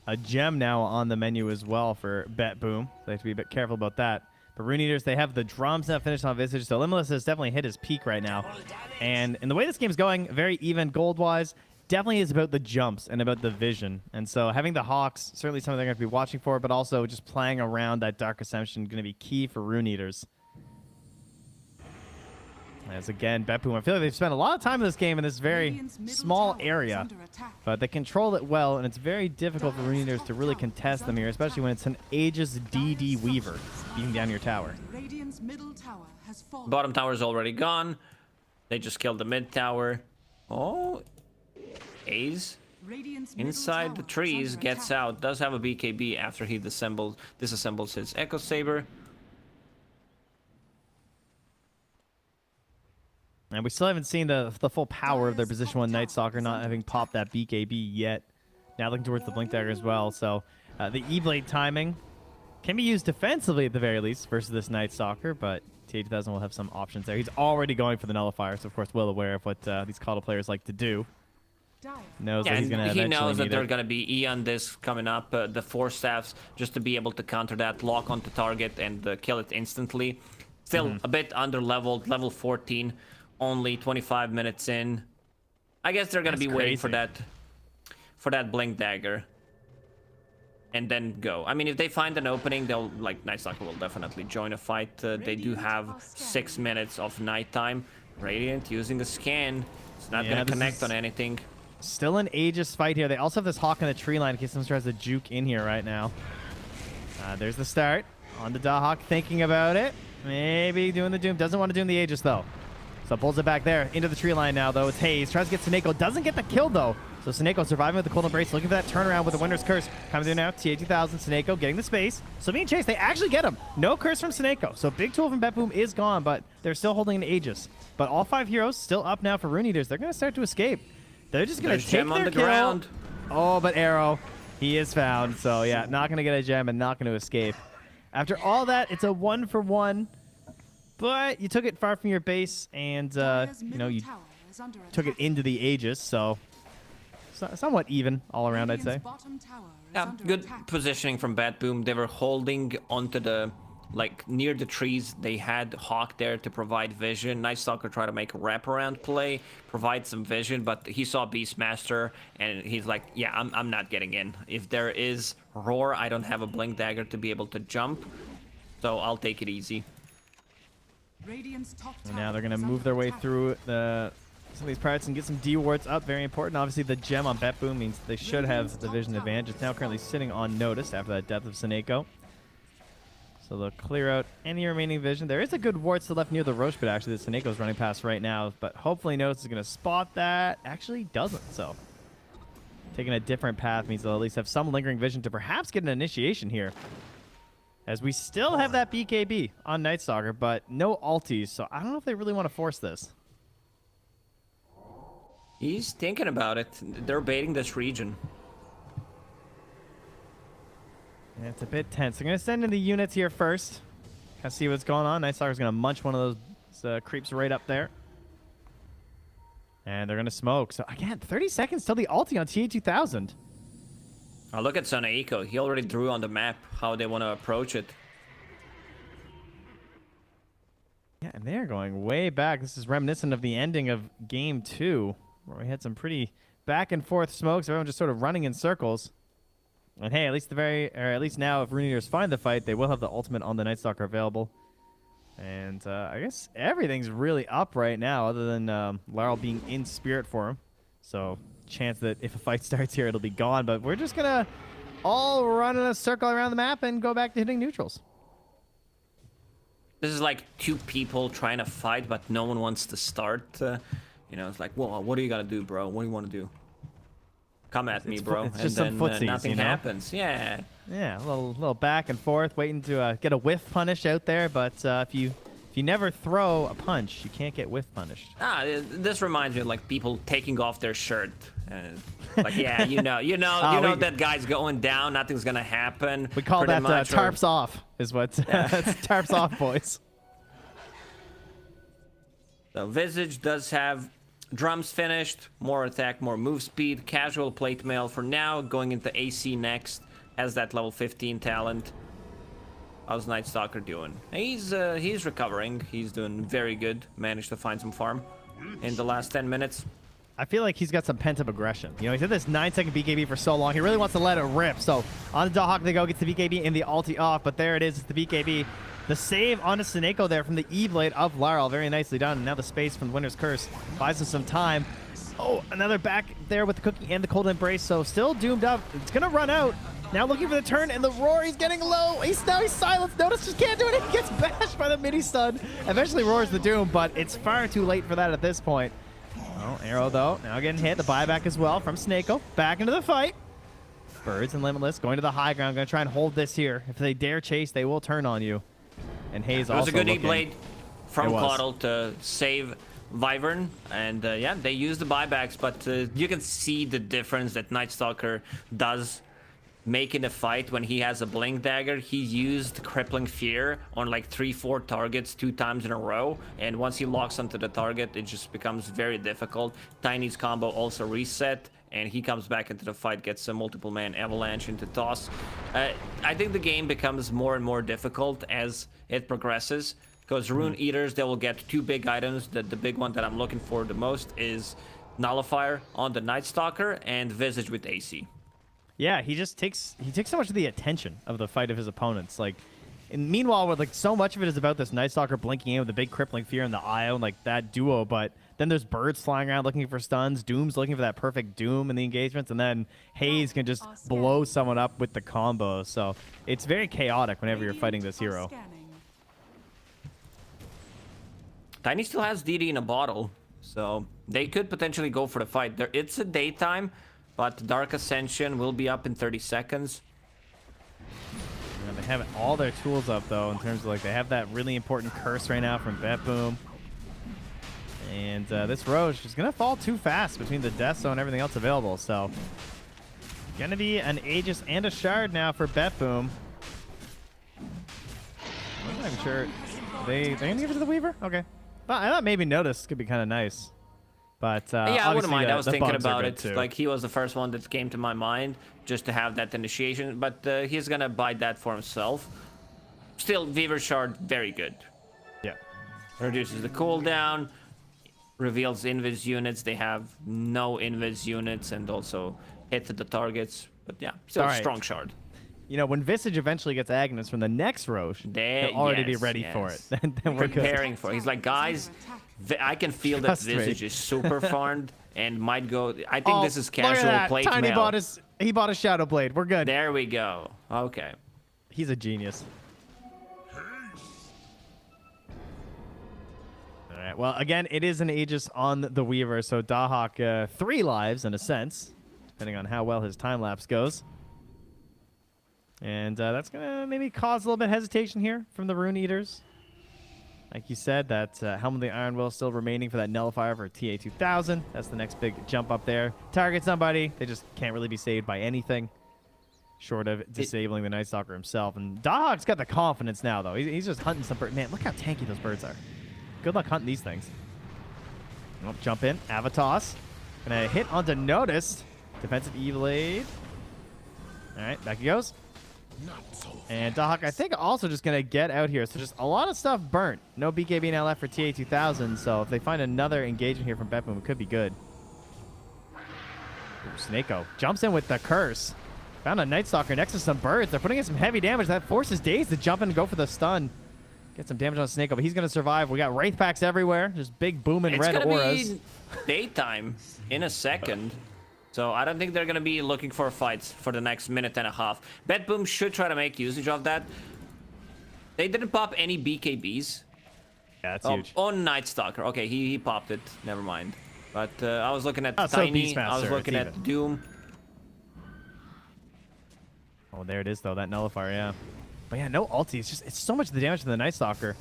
a gem now on the menu as well for BetBoom. So they have to be a bit careful about that. But Rune Eaters, they have the drums that finished on Visage, so Limitless has definitely hit his peak right now. And in the way this game's going, very even gold-wise, definitely is about the jumps and about the vision. And so having the Hawks, certainly something they're going to be watching for, but also just playing around that Dark Ascension going to be key for Rune Eaters. As again, BetBoom, I feel like they've spent a lot of time in this game in this very small area, but they control it well, and it's very difficult for Rune Eaters to really contest them here, especially when it's an Aegis DD Weaver beating down your tower. Bottom tower is already gone. They just killed the mid tower. Oh, Ace inside the trees gets out. Does have a BKB after he disassembles his Echo Saber. And we still haven't seen the full power of their position 1 Night Stalker, not having popped that BKB yet. Now looking towards the Blink Dagger as well. So the E-Blade timing can be used defensively at the very least versus this Night Stalker, but TA2000 will have some options there. He's already going for the Nullifier, so of course well aware of what these Coddle players like to do. Knows that he's gonna he knows that they're going to be Eon Discs coming up, the 4 staffs, just to be able to counter that, lock onto target, and kill it instantly. Still a bit under-leveled, level 14. Only 25 minutes in. I guess they're gonna be waiting for that Blink Dagger, and then go. I mean, if they find an opening, they'll, like, Night Stalker will definitely join a fight. They do have 6 minutes of nighttime. Radiant using a scan. It's not gonna connect on anything. Still an Aegis fight here. They also have this Hawk in the tree line in case someone tries to juke in here right now. There's the start. On the Dahawk, thinking about it. Maybe doing the Doom. Doesn't want to doom the Aegis, though. So pulls it back there into the tree line now, though. It's Hayes. Tries to get Sneko. Doesn't get the kill, though. So Sneko surviving with the Cold Embrace. Looking for that turnaround with the Winter's Curse. Coming through now. TA2000. Sneko getting the space. So being chased. They actually get him. No curse from Sneko. So big tool from BetBoom is gone, but they're still holding an Aegis. But all 5 heroes still up now for Rune Eaters. They're going to start to escape. They're just going to take gem their on the kill. ground. Oh, but Arrow. He is found. So yeah, not going to get a gem and not going to escape. After all that, it's a 1-for-1. But you took it far from your base, and, you know, you took it into the Aegis, so somewhat even all around, I'd say. Yeah, good positioning from BetBoom. They were holding onto the, like, near the trees. They had Hawk there to provide vision. Night Stalker tried to make a wraparound play, provide some vision, but he saw Beastmaster, and he's like, yeah, I'm not getting in. If there is Roar, I don't have a Blink Dagger to be able to jump, so I'll take it easy. And now they're going to move their way through some of these parts and get some D wards up. Very important. Obviously, the gem on BetBoom means they should have the vision advantage. It's now currently sitting on notice after that death of Sneko. So they'll clear out any remaining vision. There is a good ward still left near the Roche pit, actually, that Saneko's running past right now. But hopefully Notice is going to spot that. Actually doesn't, so... Taking a different path means they'll at least have some lingering vision to perhaps get an initiation here. As we still have that BKB on Night Stalker, but no ultis, so I don't know if they really want to force this. He's thinking about it. They're baiting this region. Yeah, it's a bit tense. They're going to send in the units here first. Kind of see what's going on. Night Stalker's going to munch one of those creeps right up there. And they're going to smoke. So, again, 30 seconds till the ulti on TA2000. Oh, look at Saneiko. He already drew on the map how they want to approach it. Yeah, and they're going way back. This is reminiscent of the ending of Game 2, where we had some pretty back-and-forth smokes. Everyone just sort of running in circles. And hey, at least now, if Rune Eaters find the fight, they will have the ultimate on the Night Stalker available. And I guess everything's really up right now, other than Laryl being in spirit for him. So, chance that if a fight starts here, it'll be gone. But we're just gonna all run in a circle around the map and go back to hitting neutrals. This is like two people trying to fight, but no one wants to start. You know, it's like, whoa, what do you gotta do, bro? What do you want to do? Come at me, bro. It's just some footsies, nothing you know? happens. Yeah. Yeah, a little back and forth, waiting to get a whiff punish out there. But if you never throw a punch, you can't get whiff punished. This reminds me of like people taking off their shirt. Like, yeah, you know that guy's going down. Nothing's gonna happen. We call that tarps off. Is what that's tarps off, boys. So Visage does have drums finished, more attack, more move speed, casual plate mail for now, going into AC next, has that level 15 talent. How's Night Stalker doing? He's recovering. He's doing very good. Managed to find some farm in the last 10 minutes. I feel like he's got some pent-up aggression. You know, he's had this 9-second BKB for so long. He really wants to let it rip. So on the Dawhawk they go, gets the BKB and the ulti off, but there it is. It's the BKB. The save onto Saneiko there from the E-Blade of Laryl. Very nicely done. And now the space from Winter's Curse buys us some time. Oh, another back there with the Cookie and the Cold Embrace. So still doomed up. It's going to run out. Now looking for the turn, and the Roar, he's getting low. He's silenced. Notice just can't do it. He gets bashed by the mini stun. Eventually roars the Doom, but it's far too late for that at this point. Oh, Arrow, though, now getting hit. The buyback as well from Saneiko. Back into the fight. Birds and Limitless going to the high ground. Going to try and hold this here. If they dare chase, they will turn on you. And Hayes also looking. It was a good looking. E-Blade from Caudle to save Wyvern. And yeah, they used the buybacks, but you can see the difference that Night Stalker does make in a fight when he has a Blink Dagger. He used Crippling Fear on like 3-4 targets 2 times in a row, and once he locks onto the target, it just becomes very difficult. Tiny's combo also reset, and he comes back into the fight, gets a multiple man avalanche into toss. I think the game becomes more and more difficult as it progresses, because Rune Eaters, they will get 2 big items. The big one that I'm looking for the most is Nullifier on the Night Stalker and Visage with AC. Yeah, he takes so much of the attention of the fight of his opponents. Like, and meanwhile, with like so much of it is about this Night Stalker blinking in with the big Crippling Fear and the IO and like that duo, but then there's birds flying around looking for stuns, Doom's looking for that perfect Doom in the engagements, and then Hayes can just blow someone up with the combo. So it's very chaotic whenever you're fighting this hero. Tiny still has DD in a bottle, so they could potentially go for the fight. It's a daytime, but Dark Ascension will be up in 30 seconds. And they have all their tools up, though, in terms of, like, they have that really important curse right now from BetBoom. And this Roche is going to fall too fast between the Death Zone and everything else available. So, going to be an Aegis and a Shard now for BetBoom. I'm not even sure. They're going to give it to the Weaver? Okay. But I thought maybe Notice could be kind of nice. But yeah, I wouldn't mind. I was thinking bugs about it. Too. Like, he was the first one that came to my mind just to have that initiation. But he's going to buy that for himself. Still, Weaver Shard, very good. Yeah. Reduces the cooldown. Reveals invis units. They have no invis units and also hit the targets. But yeah, still a strong Shard. You know, when Visage eventually gets Agnes from the next Roche, they'll already be ready for it. Then we're preparing for it. He's like, guys, I can feel that Visage is super farmed and might go. I think this is casual plate Tiny mail. he bought a Shadow Blade. We're good. There we go. Okay. He's a genius. right. Well, again, it is an Aegis on the Weaver, so Dahak 3 lives in a sense, depending on how well his time lapse goes. And that's going to maybe cause a little bit of hesitation here from the Rune Eaters. Like you said, that Helm of the Iron Will still remaining for that Nullifier for TA2000. That's the next big jump up there. Target somebody. They just can't really be saved by anything short of disabling the Night Stalker himself. And Dahak's got the confidence now, though. He's just hunting some birds. Man, look how tanky those birds are. Good luck hunting these things. Oh, jump in. Avatos. Gonna hit onto Noticed. Defensive E-Blade. All right, back he goes. And Dahak, I think, also just going to get out here. So just a lot of stuff burnt. No BKB now left for TA2000. So if they find another engagement here from BetBoom, it could be good. Ooh, Snako jumps in with the curse. Found a Night Stalker next to some birds. They're putting in some heavy damage. That forces Daze to jump in and go for the stun. Get some damage on Snako, but he's going to survive. We got Wraith Packs everywhere. Just big booming red auras. It's going to be daytime in a second. So I don't think they're going to be looking for fights for the next minute and a half. BetBoom should try to make usage of that. They didn't pop any BKBs. Yeah, that's huge. On Night Stalker. Okay, he popped it. Never mind. But I was looking at So Tiny. Beastmaster, I was looking it's at even. Doom. Oh, there it is, though. That Nullifier, yeah. But yeah, no ulti. It's so much of the damage to the Night Stalker.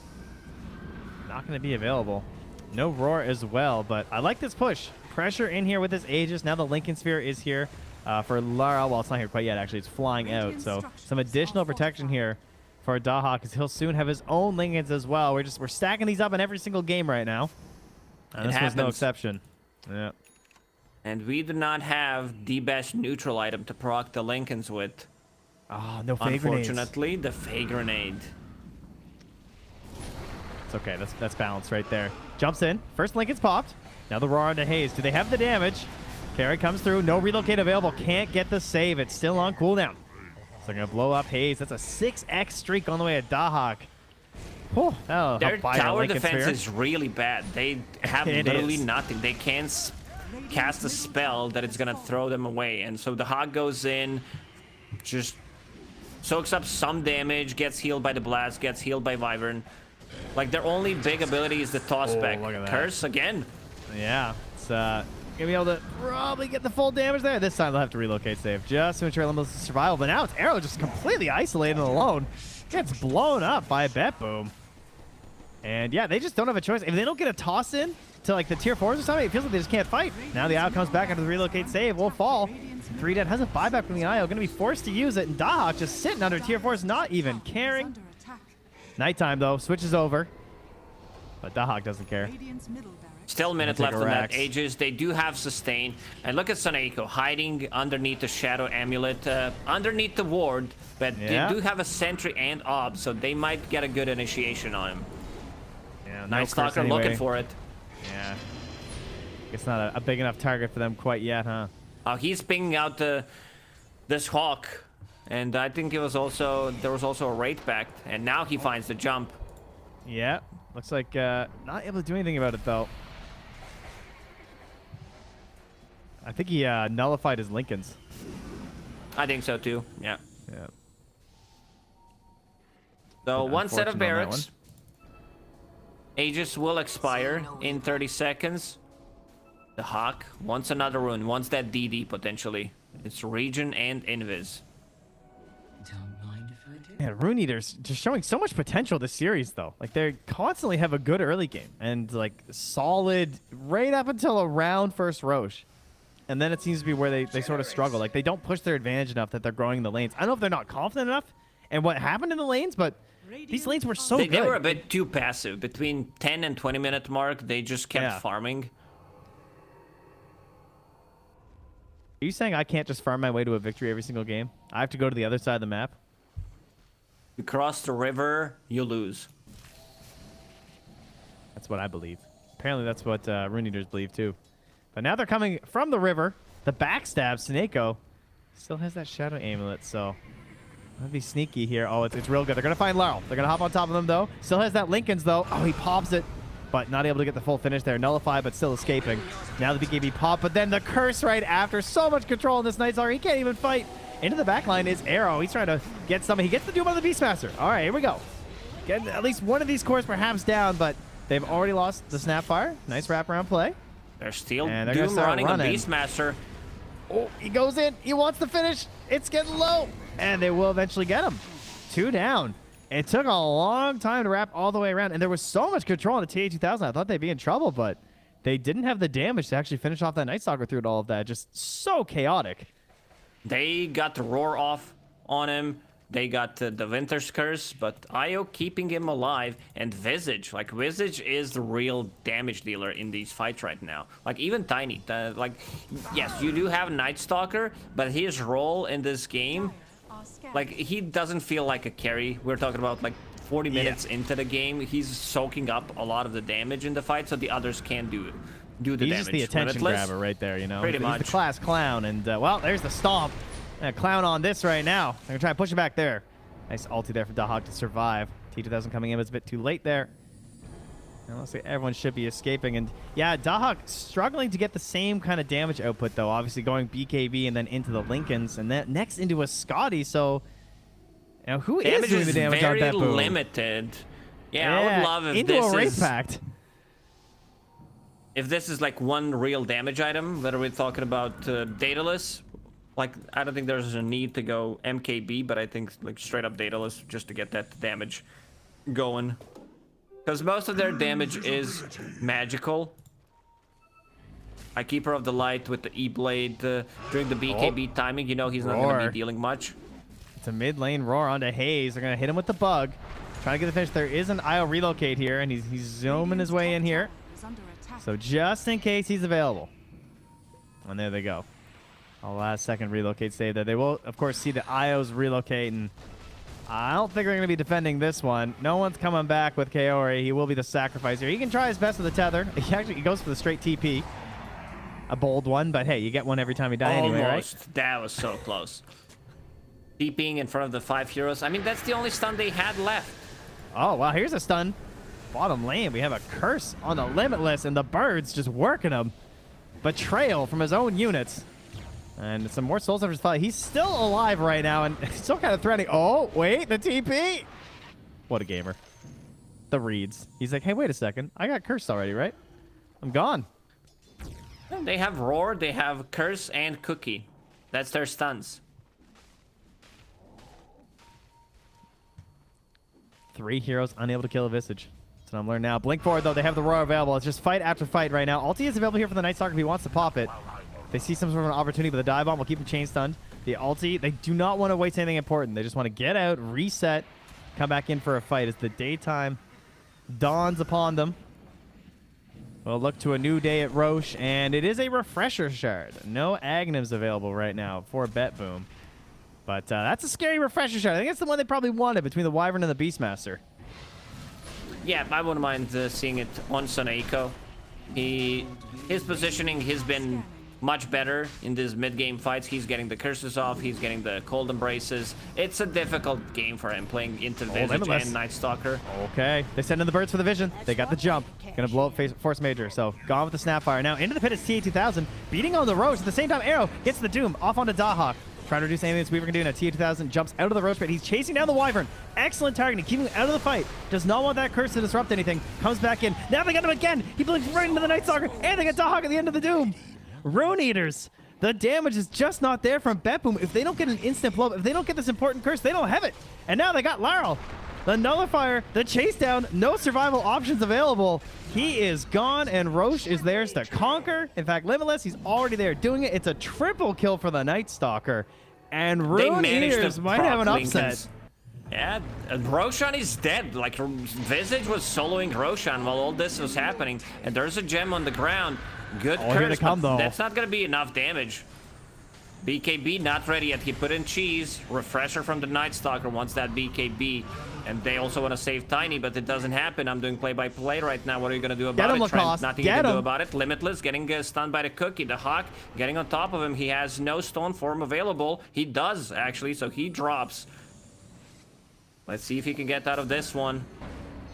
Not going to be available. No Roar as well, but I like this push. Pressure in here with this Aegis. Now the Lincoln Sphere is here for Lara. Well, it's not here quite yet, actually. It's flying out. So some additional protection here for Dahak, because he'll soon have his own Lincolns as well. We're stacking these up in every single game right now. And this was no exception. Yeah. And we do not have the best neutral item to proc the Lincolns with. Oh, no Fey Grenades. Unfortunately, the Fey Grenade. It's okay. That's balanced right there. Jumps in. First Lincoln's popped. Now the Roar onto Haze. Do they have the damage? Carry comes through. No relocate available. Can't get the save. It's still on cooldown. So they're going to blow up Haze. That's a 6x streak on the way at Dahak. Their tower defense is really bad. They have literally nothing. They can't cast a spell that it's going to throw them away. And so the Hawk goes in, just soaks up some damage, gets healed by the Blast, gets healed by Wyvern. Like, their only big ability is the toss back. Curse again. Yeah, it's gonna be able to probably get the full damage there. This time they'll have to relocate save just to ensure Limbo's survival. But now it's Arrow just completely isolated and alone. Gets blown up by BetBoom. And yeah, they just don't have a choice. If they don't get a toss in to like the tier 4s or something, it feels like they just can't fight. Now the Io comes back after the relocate save. Will fall. 3 dead has a buyback from the Io. Going to be forced to use it. And Dahak just sitting under tier 4s, not even caring. Nighttime though, switches over. But Dahak doesn't care. Still a minute left on that Aegis. They do have sustain. And look at Saneko hiding underneath the Shadow Amulet, underneath the ward. But they do have a Sentry and Ob, so they might get a good initiation on him. Yeah, Night Stalker looking for it. Yeah. It's not a big enough target for them quite yet, huh? He's pinging out this Hawk. And I think there was also a Wraith back. And now he finds the jump. Yeah. Looks like not able to do anything about it, though. I think he nullified his Lincolns. I think so, too. Yeah. Yeah. So one set of barracks. Aegis will expire in 30 seconds. The Hawk wants another rune. Wants that DD, potentially. It's Region and Invis. Man, Rune Eaters just showing so much potential this series, though. Like, they constantly have a good early game. And, like, solid right up until around first Roche. And then it seems to be where they sort of struggle. Like, they don't push their advantage enough that they're growing the lanes. I don't know if they're not confident enough and what happened in the lanes, but these lanes were so good. They were a bit too passive. Between 10 and 20 minute mark, they just kept farming. Are you saying I can't just farm my way to a victory every single game? I have to go to the other side of the map? You cross the river, you lose. That's what I believe. Apparently that's what Rune Eaters believe too. But now they're coming from the river. The backstab, Saneko still has that Shadow Amulet, so that'd be sneaky here. Oh, it's real good. They're going to find Laurel. They're going to hop on top of them, though. Still has that Lincoln's, though. Oh, he pops it, but not able to get the full finish there. Nullify, but still escaping. Now the BKB pop, but then the curse right after. So much control in this Night Stalker. He can't even fight. Into the back line is Arrow. He's trying to get something. He gets the Doom on the Beastmaster. All right, here we go. Getting at least one of these cores perhaps down, but They've already lost the Snapfire. Nice wraparound play. They're still And they're gonna Doom start running on running. Beastmaster. Oh, he goes in. He wants the finish. It's getting low. And they will eventually get him. 2 down. It took a long time to wrap all the way around. And there was so much control on the TA-2000. I thought they'd be in trouble, but they didn't have the damage to actually finish off that Night Stalker through all of that. Just so chaotic. They got the roar off on him. They got the Winter's Curse, but Io keeping him alive. And Visage, like Visage is the real damage dealer in these fights right now. Like even Tiny, like yes, you do have Night Stalker, but his role in this game, like he doesn't feel like a carry. We're talking about like 40 minutes into the game. He's soaking up a lot of the damage in the fight, so the others can do the damage. He's just the attention Limitless, grabber right there, you know. Pretty much. He's the class clown, and well, there's the stomp. Clown on this right now. They're gonna try to push it back there. Nice ulti there for Dahak to survive. T2000 coming in, but it's a bit too late there. And looks like everyone should be escaping. And yeah, Dahak struggling to get the same kind of damage output though. Obviously going BKB and then into the Lincolns, and then next into a Scotty. So, you know, who is doing the damage on very BetBoom? limited. Yeah, I would love if into this a Wraith is Pact. if this is like one real damage item. Whether we're talking about Daedalus. Like, I don't think there's a need to go MKB, but I think like straight up Daedalus just to get that damage going. Because most of their damage is magical. I Keeper of the Light with the E-Blade during the BKB timing, you know he's not going to be dealing much. It's a mid lane roar onto Hayes. They're going to hit him with the bug. Trying to get the finish. There is an IO relocate here, and he's zooming his way in here. So just in case he's available. And there they go. A last second relocate save there. They will, of course, see the IOs relocate, and I don't think they're going to be defending this one. No one's coming back with Kaori. He will be the sacrifice here. He can try his best with the tether. He goes for the straight TP. A bold one, but hey, you get one every time you die anyway, right? That was so close. TPing in front of the 5 heroes. I mean, that's the only stun they had left. Oh, wow, here's a stun. Bottom lane, we have a curse on the Limitless, and the birds just working him. Betrayal from his own units. And some more Soul Surfers fight. He's still alive right now, and still kind of threatening. Oh, wait, the TP. What a gamer. The reads. He's like, hey, wait a second. I got cursed already, right? I'm gone. They have Roar, they have Curse, and Cookie. That's their stuns. 3 heroes unable to kill a Visage. That's what I'm learning now. Blink forward, though. They have the Roar available. It's just fight after fight right now. Ulti is available here for the Night Stalker if he wants to pop it. They see some sort of an opportunity, but the dive bomb will keep him chain stunned. The ulti, they do not want to waste anything important. They just want to get out, reset, come back in for a fight as the daytime dawns upon them. We'll look to a new day at Roche, and it is a refresher shard. No Agnums available right now for BetBoom. But that's a scary refresher shard. I think that's the one they probably wanted between the Wyvern and the Beastmaster. Yeah, I wouldn't mind seeing it on Soneiko. His positioning has been much better in these mid-game fights. He's getting the curses off. He's getting the cold embraces. It's a difficult game for him playing into Visage and Night Stalker. Okay, they send in the birds for the vision. They got the jump. Gonna blow up Force Major. So gone with the Snapfire. Now into the pit is TA-2000. Beating on the Roche. At the same time, Arrow gets the Doom off onto Dahak. Trying to reduce anything this Weaver can do. Now TA-2000 jumps out of the Roche pit. He's chasing down the Wyvern. Excellent targeting. Keeping him out of the fight. Does not want that curse to disrupt anything. Comes back in. Now they got him again. He blinks right into the Night Stalker. And they got Dahak at the end of the Doom. Rune Eaters. The damage is just not there from BetBoom. If they don't get an instant blow, if they don't get this important curse, they don't have it. And now they got Laryl. The Nullifier, the chase down, no survival options available. He is gone, and Roche is theirs to conquer. In fact, Limitless, he's already there doing it. It's a triple kill for the Night Stalker. And Rune Eaters might have an upset. Yeah, Roshan is dead. Like, Visage was soloing Roshan while all this was happening. And there's a gem on the ground. Good curse, but that's not going to be enough damage. BKB not ready yet. He put in cheese. Refresher from the Night Stalker wants that BKB. And they also want to save Tiny, but it doesn't happen. I'm doing play-by-play right now. What are you going to do about it, Trent? Nothing you can do about it. Limitless getting stunned by the Cookie. The Hawk getting on top of him. He has no stone form available. He does, actually, so he drops. Let's see if he can get out of this one.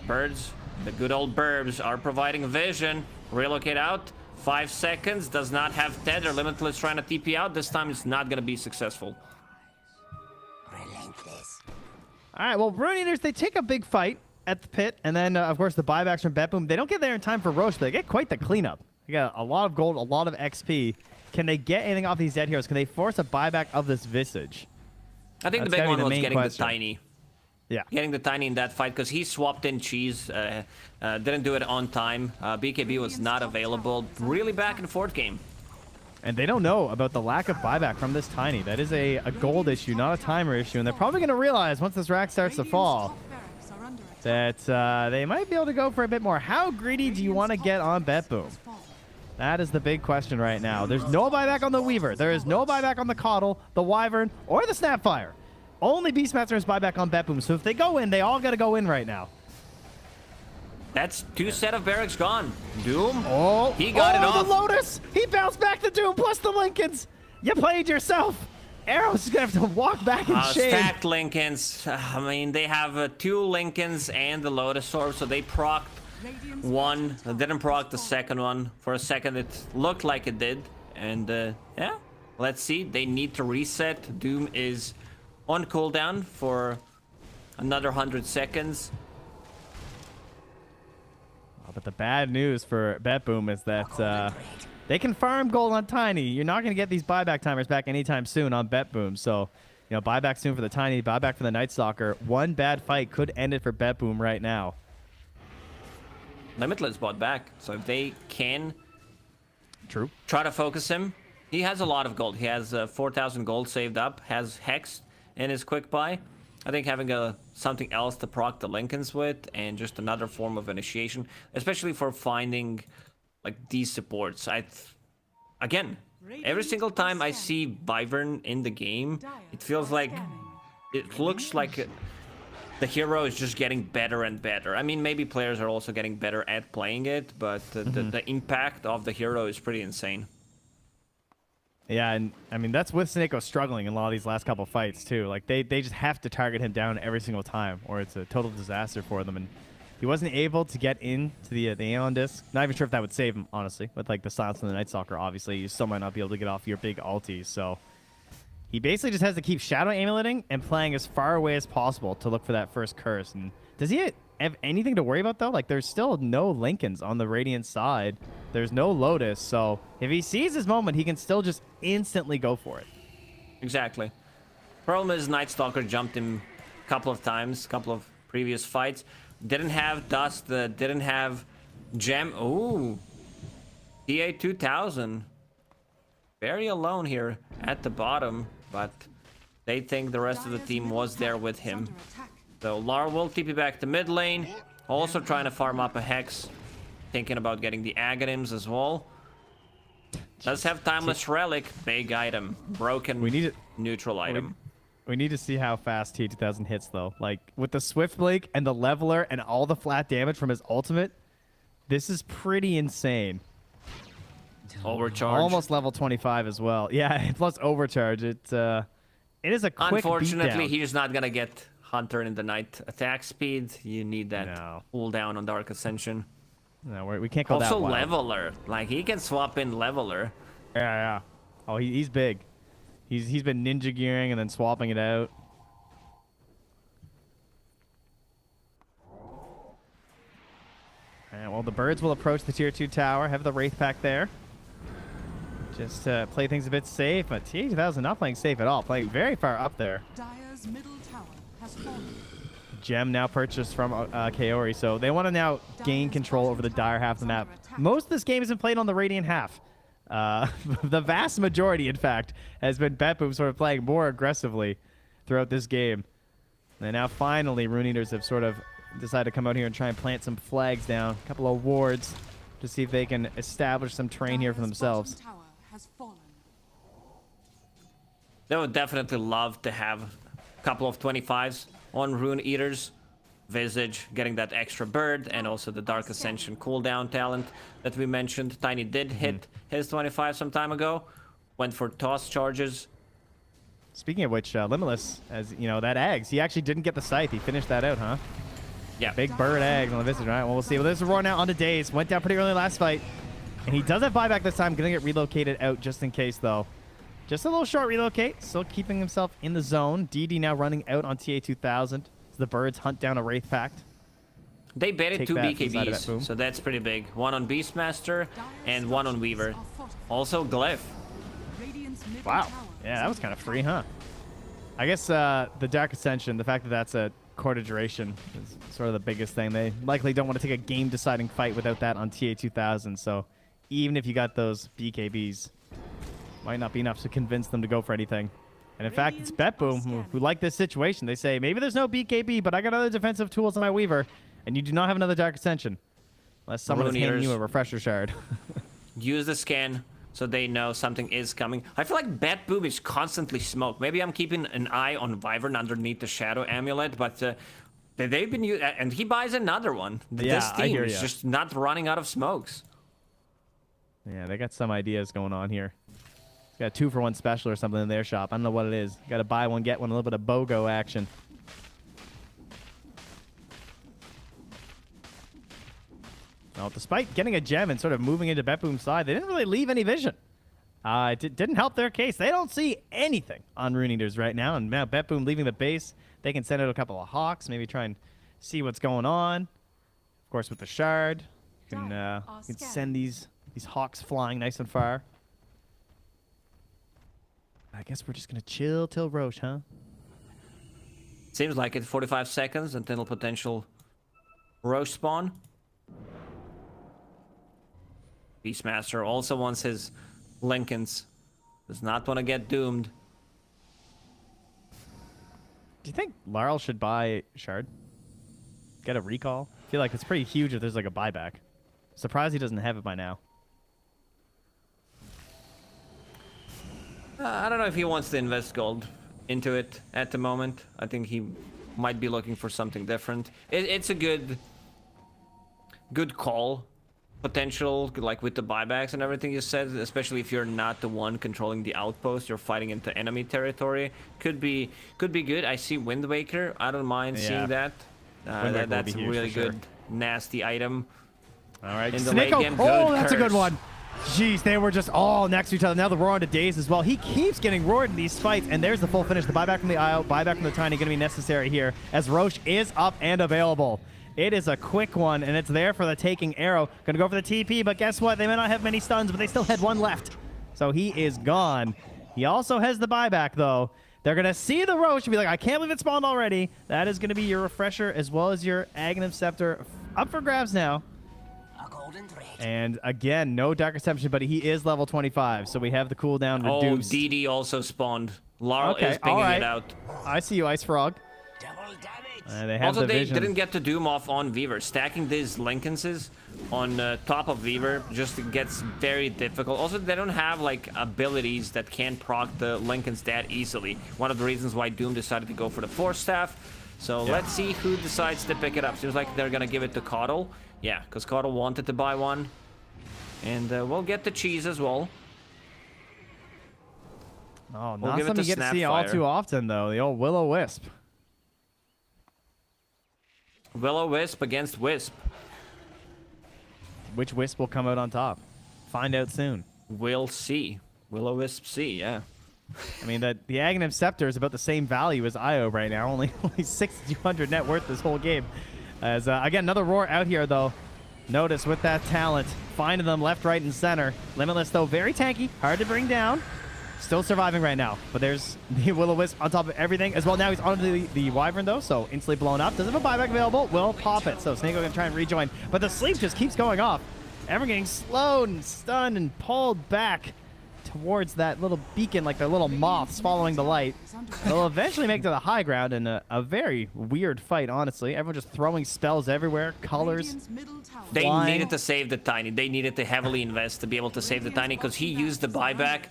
Birds, the good old Burbs, are providing vision. Relocate out. 5 seconds. Does not have tether. Limitless trying to TP out. This time it's not going to be successful. All right, well, Rune Eaters, they take a big fight at the pit, and then, of course, the buybacks from BetBoom. They don't get there in time for Roche, but they get quite the cleanup. They got a lot of gold, a lot of XP. Can they get anything off these dead heroes? Can they force a buyback of this Visage? I think That's the big gotta be one the was main getting question. the Tiny. Yeah. Getting the Tiny in that fight because he swapped in Cheese. Didn't do it on time. BKB was not available. Really back and forth game. And they don't know about the lack of buyback from this Tiny. That is a gold issue, not a timer issue. And they're probably going to realize once this rack starts to fall that they might be able to go for a bit more. How greedy do you want to get on BetBoom? That is the big question right now. There's no buyback on the Weaver. There is no buyback on the Coddle, the Wyvern, or the Snapfire. Only Beastmaster is buyback on BetBoom. So if they go in, they all got to go in right now. That's 2 set of barracks gone. Doom. Oh, he got it off. The Lotus. He bounced back the Doom plus the Lincolns. You played yourself. Arrow's going to have to walk back in shame. Stacked Lincolns. I mean, they have 2 Lincolns and the Lotus Orb, so they procced one. They didn't proc the second one. For a second, it looked like it did. And yeah, let's see. They need to reset. Doom is on cooldown for another 100 seconds. But the bad news for BetBoom is that they can farm gold on Tiny. You're not going to get these buyback timers back anytime soon on BetBoom. So, you know, buyback soon for the Tiny, buyback for the Night Stalker. One bad fight could end it for BetBoom right now. Limitless bought back, so if they can try to focus him, he has a lot of gold. He has 4,000 gold saved up, has Hex in his quick buy. I think having something else to proc the Lincolns with and just another form of initiation, especially for finding like these supports. Again, every single time I see Wyvern in the game, it feels like it looks like the hero is just getting better and better. I mean, maybe players are also getting better at playing it, but the impact of the hero is pretty insane. Yeah, and I mean, that's with Snako struggling in a lot of these last couple fights, too. Like, they just have to target him down every single time, or it's a total disaster for them. And he wasn't able to get into the Aeon Disc. Not even sure if that would save him, honestly. With, like, the Silence and the Night Stalker, obviously, you still might not be able to get off your big ultis. So he basically just has to keep Shadow Amuleting and playing as far away as possible to look for that first curse. And does he have anything to worry about, though? Like, there's still no Lincolns on the Radiant side. There's no Lotus, so if he sees his moment, he can still just instantly go for it. Exactly. Problem is Night Stalker jumped him a couple of times, a couple of previous fights. Didn't have Dust, didn't have Gem. Ooh. TA 2000. Very alone here at the bottom, but they think the rest of the team was there with him. So Lar will TP back to mid lane, also trying to farm up a Hex. Thinking about getting the Aghanims as well. Does have Timeless Relic, big item, broken neutral item. We need to see how fast T2000 hits, though. Like, with the Swift Blake and the Leveler and all the flat damage from his ultimate, this is pretty insane. Overcharge. Almost level 25 as well. Yeah, plus overcharge. It is a quick Unfortunately, beatdown. he's not going to get Hunter in the night attack speed. You need that cooldown on Dark Ascension. No, we can't go that Also wild. Leveler. Like, he can swap in Leveler. Yeah. Oh, he's big. He's been ninja gearing and then swapping it out. And, well, the birds will approach the tier 2 tower. Have the Wraith Pack there. Just play things a bit safe, but T2000 not playing safe at all. Playing very far up there. Dire's middle tower has fallen. Gem now purchased from Kaori, so they want to now gain control over the Dire half of the map. Most of this game has been played on the Radiant half. The vast majority, in fact, has been BetBoom sort of playing more aggressively throughout this game. And now finally, Rune Eaters have sort of decided to come out here and try and plant some flags down, a couple of wards, to see if they can establish some terrain here for themselves. Tower has fallen. They would definitely love to have a couple of 25s on Rune Eaters. Visage getting that extra bird and also the Dark Ascension cooldown talent that we mentioned. Tiny did hit his 25 some time ago. Went for toss charges. Speaking of which, Limitless, as you know, that Ags, he actually didn't get the scythe. He finished that out, huh? Yeah. Big bird Ags on the Visage, right? Well, we'll see. Well, there's a roar now onto Daze. Went down pretty early last fight. And he does have buyback this time. Gonna get relocated out just in case, though. Just a little short relocate. Still keeping himself in the zone. DD now running out on TA 2000. The birds hunt down a Wraith Pact. They baited take 2 that from the side of BKBs, BetBoom. so that's pretty big. One on Beastmaster and one on Weaver. Also Glyph. Radiant's middle Wow. tower Yeah, is that was kind of free, huh? I guess the Dark Ascension, the fact that that's a quarter duration is sort of the biggest thing. They likely don't want to take a game-deciding fight without that on TA 2000, so even if you got those BKBs, might not be enough to convince them to go for anything. And in fact, it's BetBoom who like this situation. They say, maybe there's no BKB, but I got other defensive tools on my Weaver, and you do not have another Dark Ascension. Unless someone is Rune handing you eaters. a Refresher Shard. Use the scan so they know something is coming. I feel like BetBoom is constantly smoked. Maybe I'm keeping an eye on Wyvern underneath the Shadow Amulet, but they've been using, and he buys another one. Yeah, This I team hear is ya. just not running out of smokes. Yeah, they got some ideas going on here. Got a 2-for-1 special or something in their shop. I don't know what it is. Got to buy one, get one, a little bit of BOGO action. Now, despite getting a gem and sort of moving into BetBoom's side, they didn't really leave any vision. It didn't help their case. They don't see anything on Rune Eaters right now, and now BetBoom leaving the base. They can send out a couple of Hawks, maybe try and see what's going on. Of course, with the Shard, you can send these Hawks flying nice and far. I guess we're just going to chill till Roche, huh? Seems like it. 45 seconds until potential Roche spawn. Beastmaster also wants his Lincolns. Does not want to get doomed. Do you think Larl should buy Shard? Get a recall? I feel like it's pretty huge if there's like a buyback. Surprised he doesn't have it by now. I don't know if he wants to invest gold into it at the moment. I think he might be looking for something different. It's a good call. Potential, like with the buybacks and everything you said, especially if you're not the one controlling the outpost, you're fighting into enemy territory. Could be good. I see Wind Waker. I don't mind seeing that. Wind Waker will That's be a huge really for sure. good, nasty item. All right, In the late game, oh, good that's a good curse. one. Jeez, they were just all next to each other. Now the roar onto Daze as well. He keeps getting roared in these fights, and there's the full finish. The buyback from the IO, buyback from the Tiny going to be necessary here as Roche is up and available. It is a quick one, and it's there for the taking. Arrow going to go for the TP, but guess what? They may not have many stuns, but they still had one left. So he is gone. He also has the buyback, though. They're going to see the Roche and be like, I can't believe it spawned already. That is going to be your Refresher as well as your Aghanim Scepter up for grabs now. And again, no Dark Ascension, but he is level 25, so we have the cooldown reduced. Oh, DD also spawned. Larl Okay, is pinging all right. it out. I see you, Ice Frog. They have Also, the they vision. didn't get the Doom off on Weaver. Stacking these Lincolnses on top of Weaver just gets very difficult. Also, they don't have like abilities that can proc the Lincolns that easily. One of the reasons why Doom decided to go for the Force Staff. So let's see who decides to pick it up. Seems like they're gonna give it to Coddle. Yeah, because Coddle wanted to buy one. And we'll get the cheese as well. Oh, We'll not give it something to you get to see all Snapfire. too often, though. The old Will-O-Wisp. Will-O-Wisp against Wisp. Which Wisp will come out on top? Find out soon. We'll see. Will-O-Wisp C, yeah. I mean, the Aghanim Scepter is about the same value as Io right now. Only 6,200 net worth this whole game. As, again, another roar out here, though. Notice with that talent, finding them left, right, and center. Limitless, though, very tanky. Hard to bring down. Still surviving right now. But there's the Will-O-Wisp on top of everything. As well, now he's on the Wyvern, though, so instantly blown up. Doesn't have a buyback available. Will pop it. So Snake going to try and rejoin. But the sleep just keeps going off. Everyone getting slowed and stunned and pulled back towards that little beacon, like the little moths following the light. They'll eventually make it to the high ground in a very weird fight, honestly. Everyone just throwing spells everywhere, colors. Radiant's middle tower They Flying. needed to save the Tiny. They needed to heavily invest to be able to save the Tiny because he used the buyback.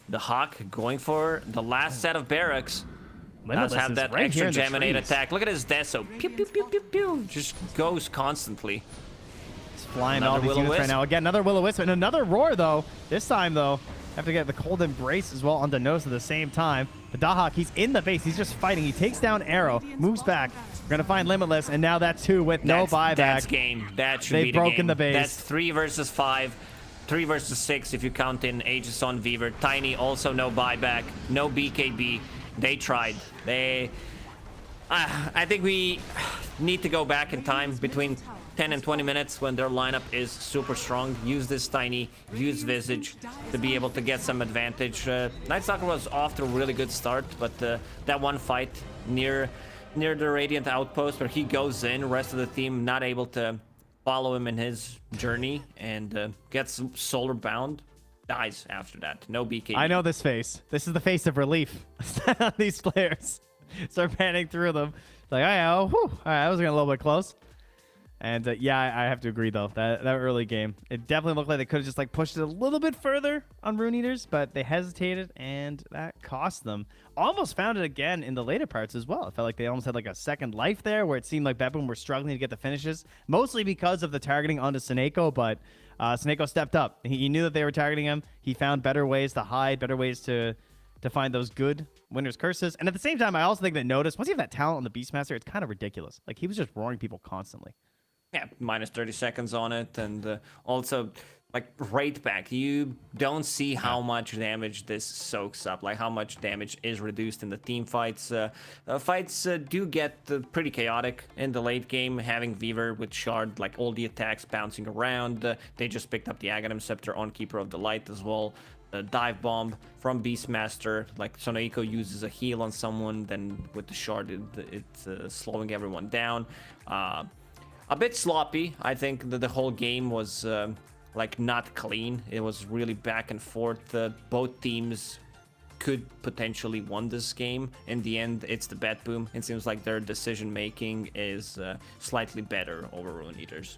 The Hawk going for the last set of barracks. Does Limitless have is that right here extra in the Geminate trees. attack. Look at his Deso. Pew, pew, pew, pew, pew. Just goes constantly. It's flying Another all these units right Will-O-Wisp. now. Again, another Will-O-Wisp and another roar, though. This time, though, have to get the cold embrace as well on the nose at the same time. The Dahak, he's in the base. He's just fighting. He takes down Arrow, moves back. We're going to find Limitless, and now that's two with no buyback. That's game. That should They've be the broken game. the base. That's 3 versus 5. 3 versus 6 if you count in Aegis on Weaver. Tiny also no buyback. No BKB. They tried. I think we need to go back in time between 10 and 20 minutes when their lineup is super strong. Use this Tiny, use Visage to be able to get some advantage. Night Stalker was off to a really good start, but that one fight near the Radiant outpost where he goes in, rest of the team not able to follow him in his journey and gets solar bound, dies after that. No BK. I know this face. This is the face of relief on these players. Start panning through them. It's like, oh, whew. All right, that was getting a little bit close. And yeah, I have to agree though. That early game, it definitely looked like they could have just like pushed it a little bit further on Rune Eaters, but they hesitated, and that cost them. Almost found it again in the later parts as well. It felt like they almost had like a second life there, where it seemed like BetBoom were struggling to get the finishes, mostly because of the targeting onto Seneko. But Seneko stepped up. He knew that they were targeting him. He found better ways to hide, better ways to find those good winner's curses. And at the same time, I also think that Notice, once you have that talent on the Beastmaster, it's kind of ridiculous. Like, he was just roaring people constantly. Yeah, minus 30 seconds on it, and also like right back. You don't see how much damage this soaks up, like how much damage is reduced in the team fights. Fights do get pretty chaotic in the late game. Having Weaver with Shard, like all the attacks bouncing around. They just picked up the Aghanim Scepter on Keeper of the Light as well. Dive bomb from Beastmaster, like Sonoiko uses a heal on someone, then with the Shard it's slowing everyone down. A bit sloppy. I think that the whole game was like not clean. It was really back and forth. Both teams could potentially won this game. In the end, it's the BetBoom. It seems like their decision making is slightly better over Rune Eaters.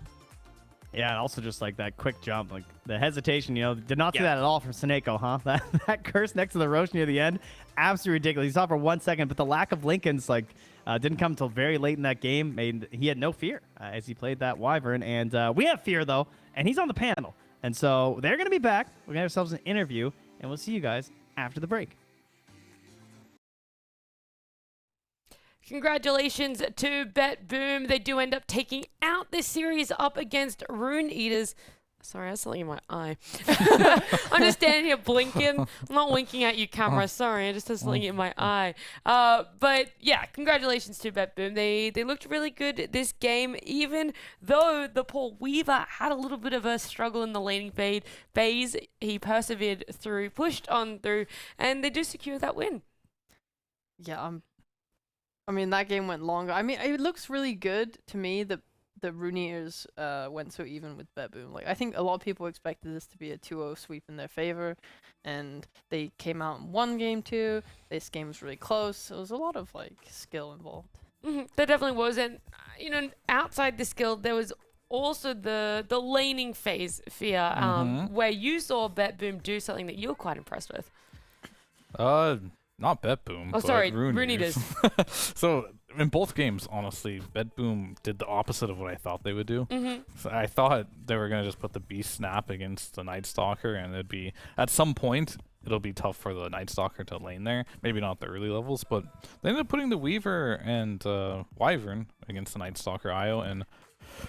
Yeah, and also just like that quick jump, like the hesitation, did not see that at all from Seneko, huh? That curse next to the Roche near the end, absolutely ridiculous. He saw it for 1 second, but the lack of Lincolns didn't come until very late in that game. He had no fear as he played that Wyvern, and we have fear though, and he's on the panel, and so they're gonna be back. We're gonna have ourselves an interview, and we'll see you guys after the break. Congratulations to BetBoom. They do end up taking out this series up against Rune Eaters. Sorry, I have something in my eye. I'm just standing here blinking. I'm not winking at you, camera. Sorry, I just have something in my eye. But yeah, congratulations to BetBoom. They looked really good this game, even though the poor Weaver had a little bit of a struggle in the laning phase. He persevered through, pushed on through, and they do secure that win. Yeah, I mean, that game went longer. I mean, it looks really good to me that the Rune Eaters went so even with BetBoom. Like, I think a lot of people expected this to be a 2-0 sweep in their favor, and they came out and won game 2. This game was really close. It was a lot of like skill involved. There definitely was, and outside the skill, there was also the laning phase, Fia, where you saw BetBoom do something that you were quite impressed with. Not BetBoom. Oh, sorry, Rune Eaters. So in both games, honestly, BetBoom did the opposite of what I thought they would do. So I thought they were gonna just put the Beast Snap against the Night Stalker, and it'd be at some point it'll be tough for the Night Stalker to lane there. Maybe not the early levels, but they ended up putting the Weaver and Wyvern against the Night Stalker IO, and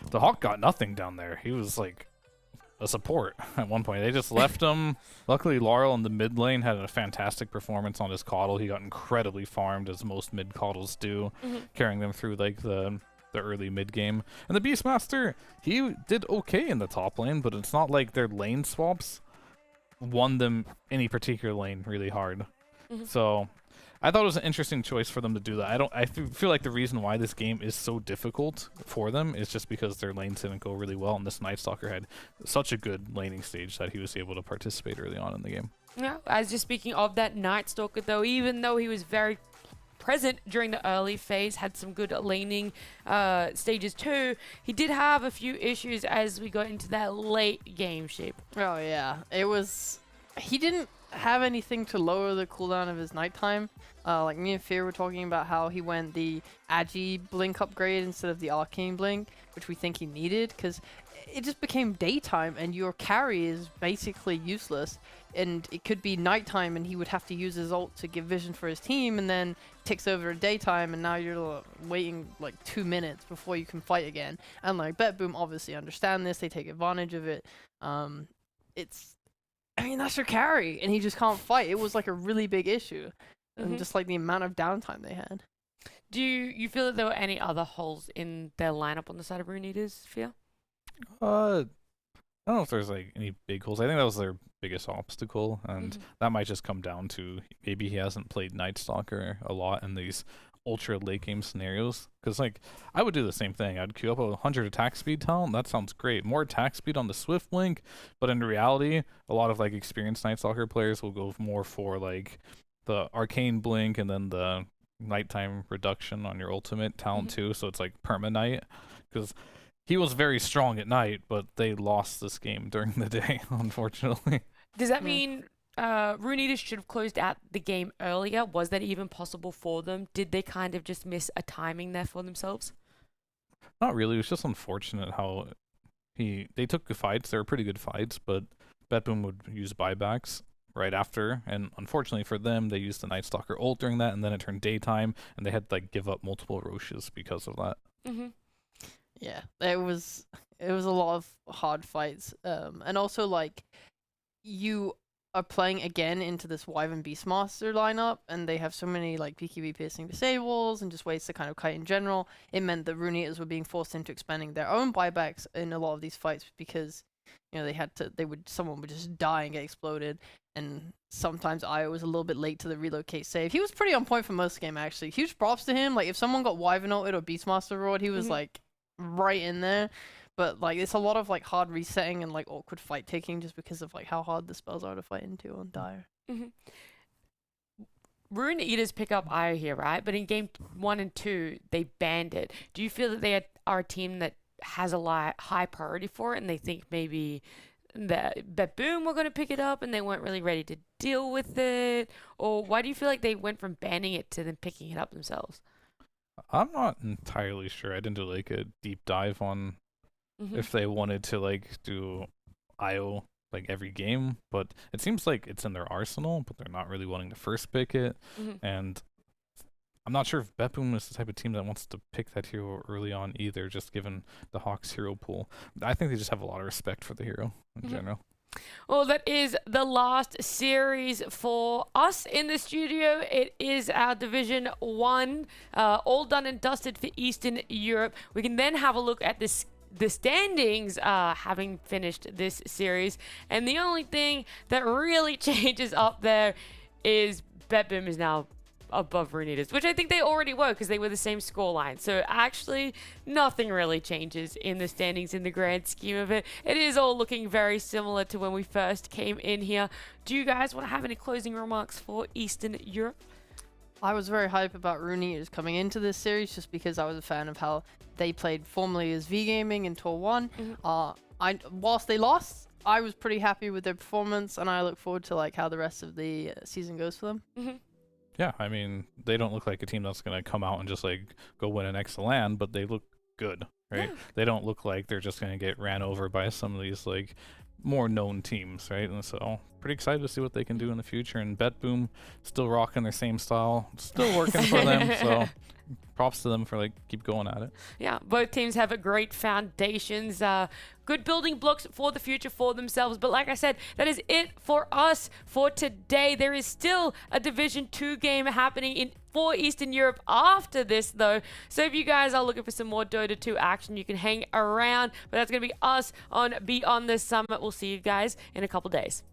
the Hawk got nothing down there. He was like a support at one point. They just left him. Luckily, Laurel in the mid lane had a fantastic performance on his Caudle. He got incredibly farmed, as most mid Caudles do, carrying them through like the early mid game. And the Beastmaster, he did okay in the top lane, but it's not like their lane swaps won them any particular lane really hard. So I thought it was an interesting choice for them to do that. I feel like the reason why this game is so difficult for them is just because their lanes didn't go really well, and this Night Stalker had such a good laning stage that he was able to participate early on in the game. Yeah, as just speaking of that Night Stalker though, even though he was very present during the early phase, had some good laning stages too, he did have a few issues as we got into that late game shape. Oh yeah, he didn't have anything to lower the cooldown of his nighttime. Like me and Fear were talking about how he went the Agi blink upgrade instead of the Arcane blink, which we think he needed, because it just became daytime and your carry is basically useless, and it could be nighttime and he would have to use his ult to give vision for his team, and then ticks over to daytime and now you're waiting like 2 minutes before you can fight again. And like BetBoom obviously understand this, they take advantage of it. That's your carry, and he just can't fight. It was like a really big issue, and just like the amount of downtime they had. Do you feel that there were any other holes in their lineup on the side of Rune Eaters, Fear? I don't know if there's like any big holes. I think that was their biggest obstacle, and that might just come down to maybe he hasn't played Night Stalker a lot in these ultra late game scenarios. Because like I would do the same thing. I'd queue up a 100 attack speed talent. That sounds great. More attack speed on the Swift Blink, but in reality, a lot of like experienced Night Stalker players will go more for like the Arcane Blink and then the nighttime reduction on your ultimate talent too. So it's like perma-night, because he was very strong at night, but they lost this game during the day, unfortunately. Does that mean Rune Eaters should have closed out the game earlier? Was that even possible for them? Did they kind of just miss a timing there for themselves? Not really. It was just unfortunate how they took good fights. They were pretty good fights, but BetBoom would use buybacks right after, and unfortunately for them, they used the Night Stalker ult during that, and then it turned daytime, and they had to like give up multiple Roches because of that. Yeah, it was a lot of hard fights, and also like you are playing again into this Wyvern Beastmaster lineup, and they have so many like PKB piercing disables and just ways to kind of kite in general. It meant that Rune Eaters were being forced into expanding their own buybacks in a lot of these fights because someone would just die and get exploded, and sometimes I was a little bit late to the relocate save. He was pretty on point for most of the game actually. Huge props to him. Like if someone got Wyvern ulted or Beastmaster roared, he was like right in there. But like it's a lot of like hard resetting and like awkward fight taking just because of like how hard the spells are to fight into on Dire. Rune Eaters pick up Io here, right? But in game 1 and 2, they banned it. Do you feel that they are a team that has a high priority for it, and they think maybe that BetBoom were going to pick it up and they weren't really ready to deal with it? Or why do you feel like they went from banning it to then picking it up themselves? I'm not entirely sure. I didn't do like a deep dive on if they wanted to like do IO like every game, but it seems like it's in their arsenal, but they're not really wanting to first pick it. And I'm not sure if BetBoom is the type of team that wants to pick that hero early on either, just given the Hawks hero pool. I think they just have a lot of respect for the hero in general. Well, that is the last series for us in the studio. It is our Division 1, all done and dusted for Eastern Europe. We can then have a look at the standings, having finished this series. And the only thing that really changes up there is BetBoom is now above Rune Eaters, which I think they already were because they were the same scoreline. So actually, nothing really changes in the standings in the grand scheme of it. It is all looking very similar to when we first came in here. Do you guys want to have any closing remarks for Eastern Europe? I was very hype about Rune Eaters coming into this series just because I was a fan of how they played formerly as V Gaming in Tour 1. Whilst they lost, I was pretty happy with their performance, and I look forward to like how the rest of the season goes for them. Yeah, I mean, they don't look like a team that's going to come out and just like go win an X LAN, but they look good, right? They don't look like they're just going to get ran over by some of these like more known teams, right? And so pretty excited to see what they can do in the future. And BetBoom still rocking their same style, still working for them. So props to them for like keep going at it. Yeah, both teams have a great foundations, good building blocks for the future for themselves. But like I said, that is it for us for today. There is still a Division 2 game happening for Eastern Europe after this though. So if you guys are looking for some more Dota 2 action, you can hang around. But that's going to be us on Beyond the Summit. We'll see you guys in a couple days.